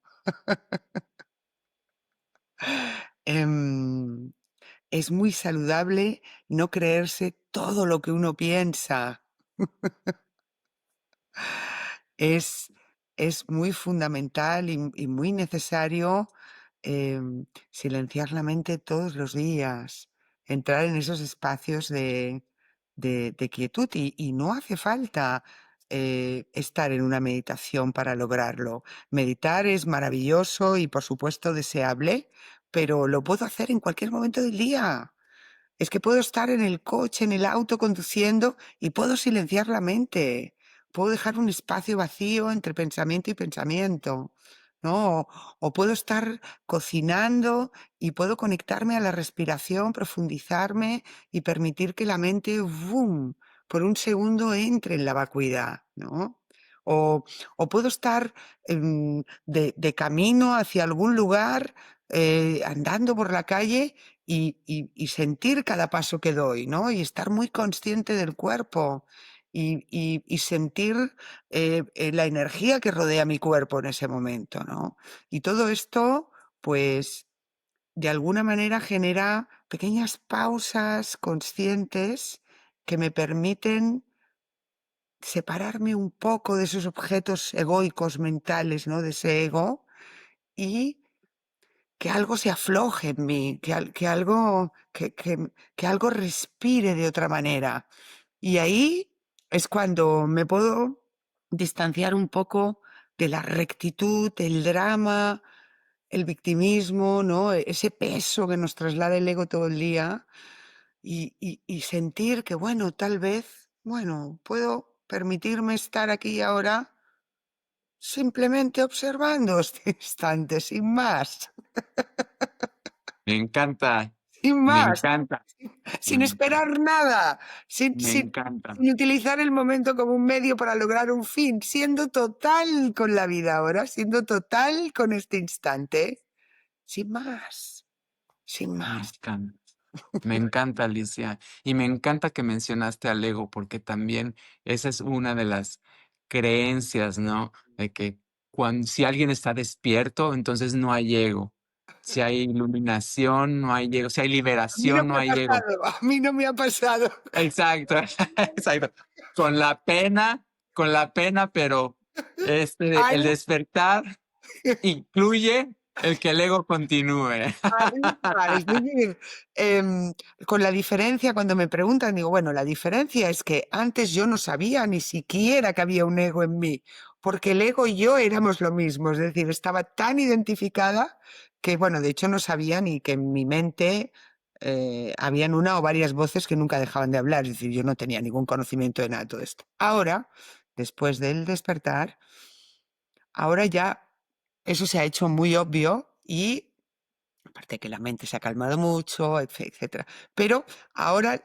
Em, es muy saludable no creerse todo lo que uno piensa. Es, es muy fundamental y muy necesario silenciar la mente todos los días, entrar en esos espacios de quietud y no hace falta estar en una meditación para lograrlo. Meditar es maravilloso y por supuesto deseable, pero lo puedo hacer en cualquier momento del día. Es que puedo estar en el coche, en el auto conduciendo y puedo silenciar la mente. Puedo dejar un espacio vacío entre pensamiento y pensamiento, ¿no? O puedo estar cocinando y puedo conectarme a la respiración, profundizarme y permitir que la mente, ¡boom!, por un segundo entre en la vacuidad, ¿no? O puedo estar de camino hacia algún lugar, andando por la calle y sentir cada paso que doy, ¿no? Y estar muy consciente del cuerpo y sentir la energía que rodea mi cuerpo en ese momento, ¿no? Y todo esto, pues, de alguna manera genera pequeñas pausas conscientes que me permiten separarme un poco de esos objetos egoicos mentales, ¿no? De ese ego y que algo se afloje en mí, que algo, que algo respire de otra manera. Y ahí es cuando me puedo distanciar un poco de la rectitud, el drama, el victimismo, ¿no? Ese peso que nos traslada el ego todo el día y sentir que, bueno, tal vez, bueno, puedo permitirme estar aquí y ahora simplemente observando este instante, sin más. Me encanta, Sin me más, encanta, sin me encanta, esperar nada, me encanta. sin utilizar el momento como un medio para lograr un fin, siendo total con la vida ahora, siendo total con este instante, sin más, sin Me más. encanta. Me encanta, Alicia. Y me encanta que mencionaste al ego, porque también esa es una de las creencias, ¿no? De que si alguien está despierto, entonces no hay ego. Si hay iluminación, no hay ego. Si hay A mí no liberación, no me ha hay ego. pasado, a mí no me ha pasado. Exacto, exacto. Con la pena, pero Ay, el despertar incluye el que el ego continúe. es decir, con la diferencia, cuando me preguntan, digo, bueno, la diferencia es que antes yo no sabía ni siquiera que había un ego en mí, porque el ego y yo éramos lo mismo, es decir, estaba tan identificada que, bueno, de hecho no sabía ni que en mi mente habían una o varias voces que nunca dejaban de hablar, es decir, yo no tenía ningún conocimiento de nada de todo esto. Ahora, después del despertar, ahora ya eso se ha hecho muy obvio y aparte que la mente se ha calmado mucho, etcétera. Pero ahora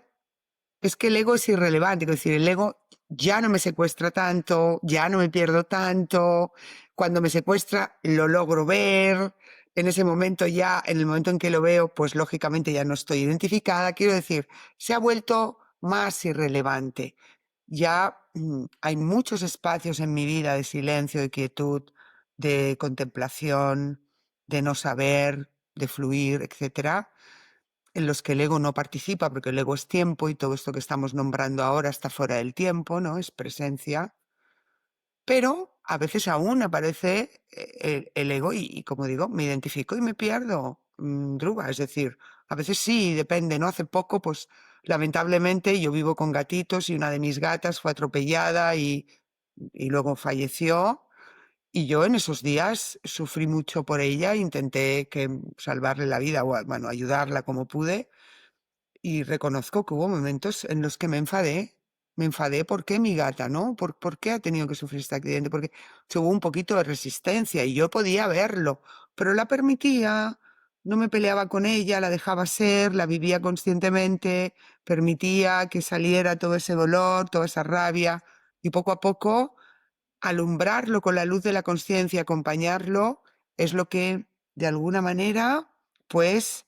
es que el ego es irrelevante, es decir, el ego ya no me secuestra tanto, ya no me pierdo tanto. Cuando me secuestra lo logro ver. En ese momento ya, en el momento en que lo veo, pues lógicamente ya no estoy identificada. Quiero decir, se ha vuelto más irrelevante. Ya hay muchos espacios en mi vida de silencio, de quietud, de contemplación, de no saber, de fluir, etcétera, en los que el ego no participa, porque el ego es tiempo y todo esto que estamos nombrando ahora está fuera del tiempo, ¿no? Es presencia. Pero a veces aún aparece el ego y, como digo, me identifico y me pierdo, Druga. Es decir, a veces sí, depende, ¿no? Hace poco, pues lamentablemente yo vivo con gatitos y una de mis gatas fue atropellada y y luego falleció. Y yo en esos días sufrí mucho por ella, intenté salvarle la vida o, bueno, ayudarla como pude. Y reconozco que hubo momentos en los que me enfadé. Me enfadé, ¿por qué mi gata, no? ¿Por qué ha tenido que sufrir este accidente? Porque hubo un poquito de resistencia y yo podía verlo, pero la permitía, no me peleaba con ella, la dejaba ser, la vivía conscientemente, permitía que saliera todo ese dolor, toda esa rabia y poco a poco alumbrarlo con la luz de la conciencia, acompañarlo, es lo que de alguna manera, pues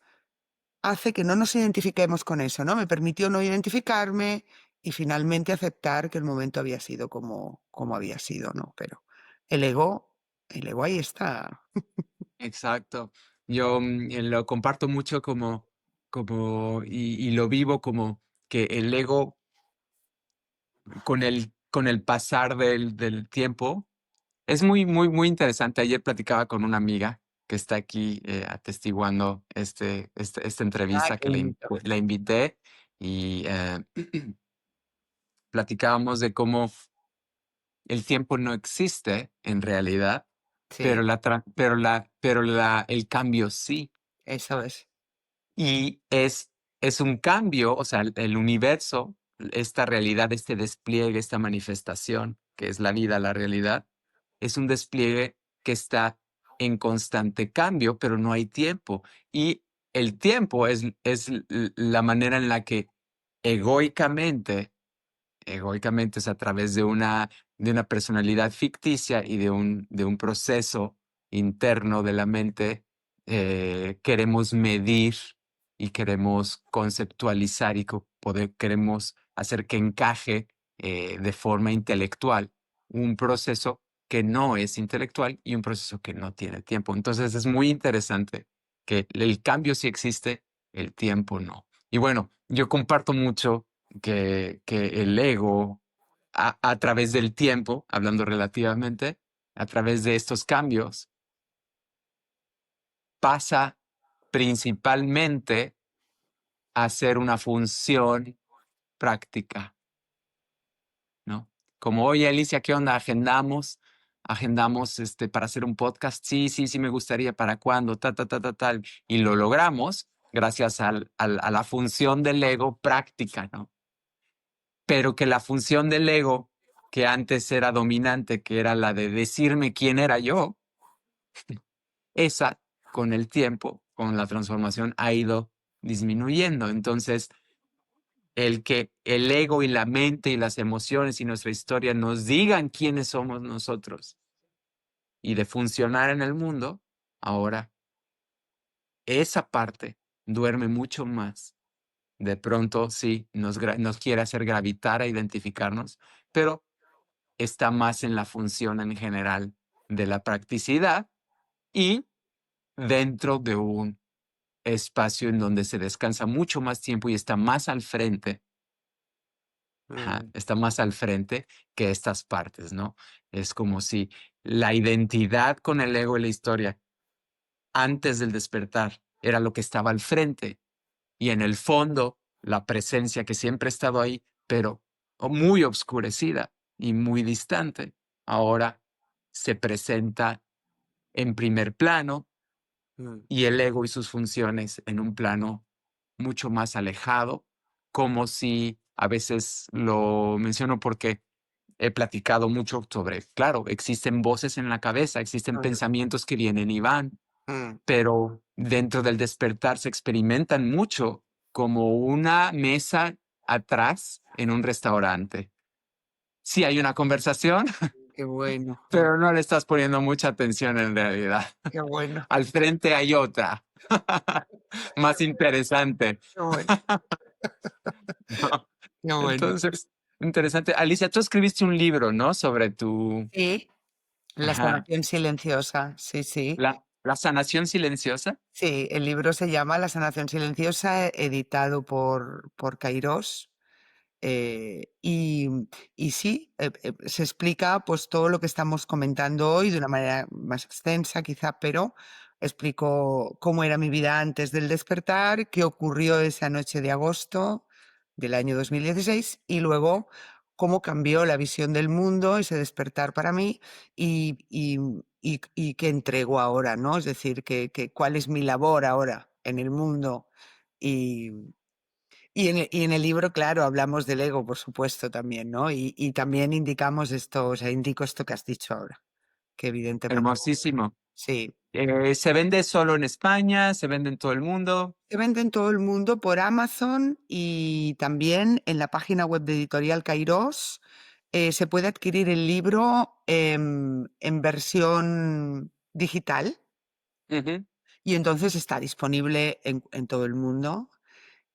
hace que no nos identifiquemos con eso, ¿no? Me permitió no identificarme y finalmente aceptar que el momento había sido como había sido, ¿no? Pero el ego, el ego ahí está. Exacto. Yo lo comparto mucho y lo vivo como que el ego con el pasar del tiempo es muy, muy, muy interesante. Ayer platicaba con una amiga que está aquí atestiguando esta Ah, entrevista qué que bonito. la invité y platicábamos de cómo el tiempo no existe en realidad, Sí, el cambio sí. eso es. Y es un cambio, o sea, el universo, esta realidad, este despliegue, esta manifestación, que es la vida, la realidad, es un despliegue que está en constante cambio, pero no hay tiempo. Y el tiempo es la manera en la que egoicamente es a través de una personalidad ficticia y de un proceso interno de la mente, queremos medir y queremos conceptualizar y queremos hacer que encaje de forma intelectual un proceso que no es intelectual y un proceso que no tiene tiempo. Entonces es muy interesante que el cambio sí existe, el tiempo no. Y bueno, yo comparto mucho que el ego, a través del tiempo, hablando relativamente, a través de estos cambios, pasa principalmente a ser una función práctica, ¿no? Como, oye, Alicia, ¿qué onda? Agendamos para hacer un podcast. Sí, sí, sí, me gustaría. ¿Para cuándo? Tal. Y lo logramos gracias a la función del ego práctica, ¿no? Pero que la función del ego, que antes era dominante, que era la de decirme quién era yo, esa con el tiempo, con la transformación, ha ido disminuyendo. Entonces, el que el ego y la mente y las emociones y nuestra historia nos digan quiénes somos nosotros y de funcionar en el mundo, ahora esa parte duerme mucho más. De pronto, sí, nos quiere hacer gravitar a identificarnos, pero está más en la función en general de la practicidad y dentro de un espacio en donde se descansa mucho más tiempo y está más al frente, Mm, está más al frente que estas partes, ¿no? Es como si la identidad con el ego y la historia antes del despertar era lo que estaba al frente y en el fondo la presencia que siempre ha estado ahí, pero muy obscurecida y muy distante, ahora se presenta en primer plano mm, y el ego y sus funciones en un plano mucho más alejado, como si a veces lo menciono porque he platicado mucho sobre, claro, existen voces en la cabeza, existen mm, pensamientos que vienen y van, mm. pero dentro del despertar se experimentan mucho como una mesa atrás en un restaurante. Sí hay una conversación, Qué bueno, pero no le estás poniendo mucha atención en realidad. qué bueno, Al frente hay otra, más interesante. qué bueno, ¿No? qué bueno. Entonces, interesante. Alicia, tú escribiste un libro, ¿no? Sobre tu, Sí, la ajá, sanación silenciosa, sí, sí. la sanación silenciosa. Sí, el libro se llama La sanación silenciosa, editado por Kairos. Y sí, se explica pues todo lo que estamos comentando hoy de una manera más extensa quizá, pero explico cómo era mi vida antes del despertar, qué ocurrió esa noche de agosto del año 2016 y luego cómo cambió la visión del mundo, ese despertar para mí y qué entrego ahora, ¿no? Es decir, cuál es mi labor ahora en el mundo. Y, y en el libro, claro, hablamos del ego, por supuesto, también, ¿no? Y también indicamos esto, o sea, indico esto que has dicho ahora, que evidentemente Hermosísimo. sí. ¿Se vende solo en España? ¿Se vende en todo el mundo? Se vende en todo el mundo por Amazon y también en la página web de Editorial Kairos. Se puede adquirir el libro en versión digital Ujú. y entonces está disponible en todo el mundo.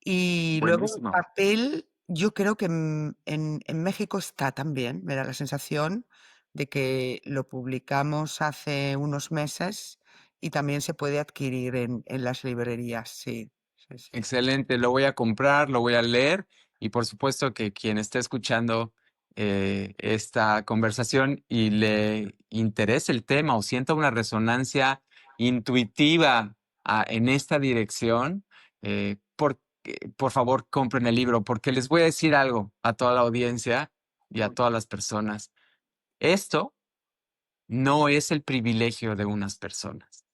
Y luego en Buenísimo. papel, yo creo que en México está también, me da la sensación de que lo publicamos hace unos meses y también se puede adquirir en las librerías, sí, sí, sí. Excelente, lo voy a comprar, lo voy a leer y por supuesto que quien esté escuchando esta conversación y le interese el tema o sienta una resonancia intuitiva en esta dirección, por favor compren el libro porque les voy a decir algo a toda la audiencia y a Mm, todas las personas. Esto no es el privilegio de unas personas.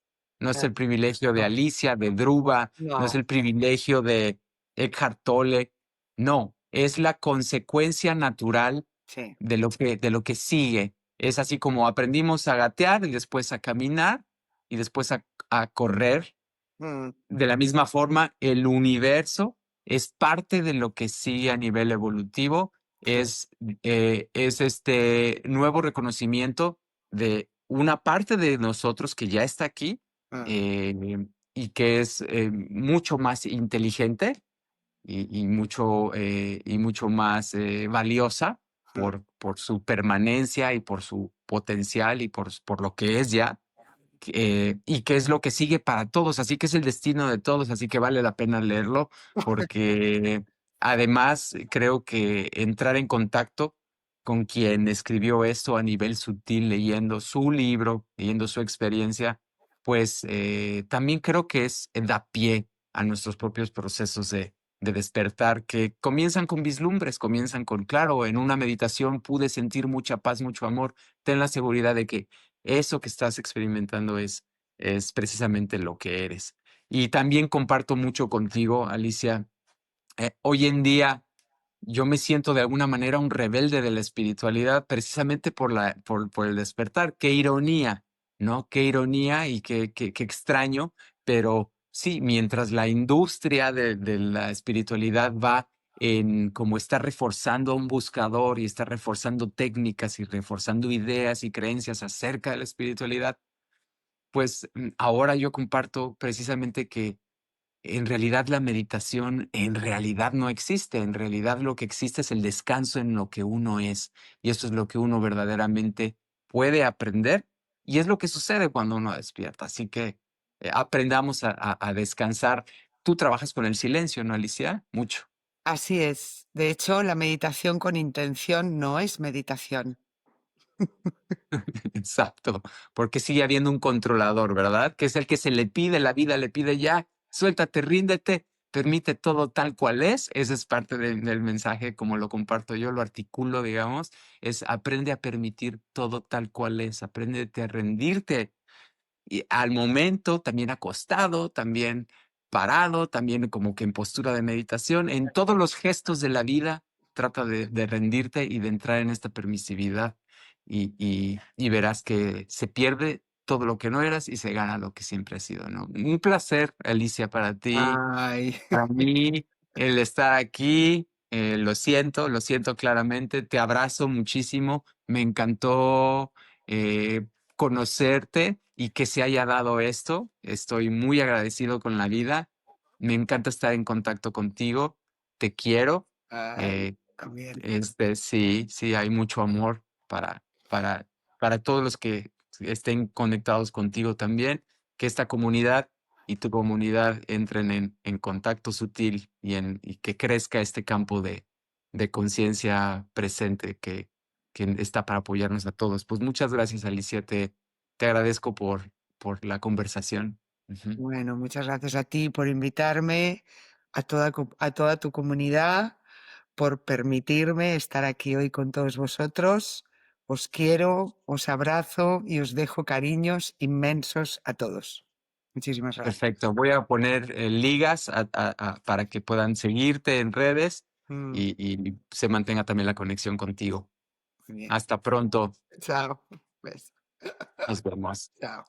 No es eh, el privilegio de no, Alicia, de Druba, no es no, el privilegio de Eckhart Tolle. No, es la consecuencia natural sí. de lo que sigue. Es así como aprendimos a gatear y después a caminar y después a correr. Mm, De la misma forma, el universo es parte de lo que sigue a nivel evolutivo, sí, es este nuevo reconocimiento de una parte de nosotros que ya está aquí mm, eh, y que es mucho más inteligente y mucho más valiosa mm, por su permanencia y por su potencial y por lo que es ya y qué es lo que sigue para todos, así que es el destino de todos, así que vale la pena leerlo, porque además creo que entrar en contacto con quien escribió esto a nivel sutil, leyendo su libro, leyendo su experiencia, pues también creo que da pie a nuestros propios procesos de despertar, que comienzan con vislumbres, comienzan con, claro, en una meditación pude sentir mucha paz, mucho amor, ten la seguridad de que eso que estás experimentando es precisamente lo que eres. Y también comparto mucho contigo, Alicia. Hoy en día yo me siento de alguna manera un rebelde de la espiritualidad precisamente por el despertar. Qué ironía, ¿no? Qué ironía y qué extraño, pero sí, mientras la industria de la espiritualidad va en como está reforzando a un buscador y está reforzando técnicas y reforzando ideas y creencias acerca de la espiritualidad, pues ahora yo comparto precisamente que en realidad la meditación en realidad no existe, en realidad lo que existe es el descanso en lo que uno es y eso es lo que uno verdaderamente puede aprender y es lo que sucede cuando uno despierta. Así que aprendamos a descansar. Tú trabajas con el silencio, ¿no, Alicia? Mucho. así es. De hecho, la meditación con intención no es meditación. Exacto, porque sigue habiendo un controlador, ¿verdad? Que es el que se le pide, la vida le pide ya, suéltate, ríndete, permite todo tal cual es. Ese es parte del mensaje, como lo comparto yo, lo articulo, digamos, es aprende a permitir todo tal cual es, apréndete a rendirte y al momento, también acostado, también parado, también como que en postura de meditación, en todos los gestos de la vida, trata de rendirte y de entrar en esta permisividad y verás que se pierde todo lo que no eras y se gana lo que siempre has sido, ¿no? Un placer, Alicia, para ti. Ay, Para mí, el estar aquí, lo siento claramente, te abrazo muchísimo, me encantó eh, conocerte y que se haya dado esto, estoy muy agradecido con la vida, me encanta estar en contacto contigo, te quiero, ay, eh, también. sí, sí, hay mucho amor para, para todos los que estén conectados contigo también, que esta comunidad y tu comunidad entren en contacto sutil y que crezca este campo de conciencia presente que está para apoyarnos a todos. Pues muchas gracias, Alicia. Te agradezco por la conversación. Ujú. Bueno, muchas gracias a ti por invitarme, a toda tu comunidad, por permitirme estar aquí hoy con todos vosotros. Os quiero, os abrazo y os dejo cariños inmensos a todos. Muchísimas gracias. Perfecto. Voy a poner ligas para que puedan seguirte en redes Mm, y se mantenga también la conexión contigo. muy bien. Hasta pronto. Chao. Beso. Nos vemos. Chao.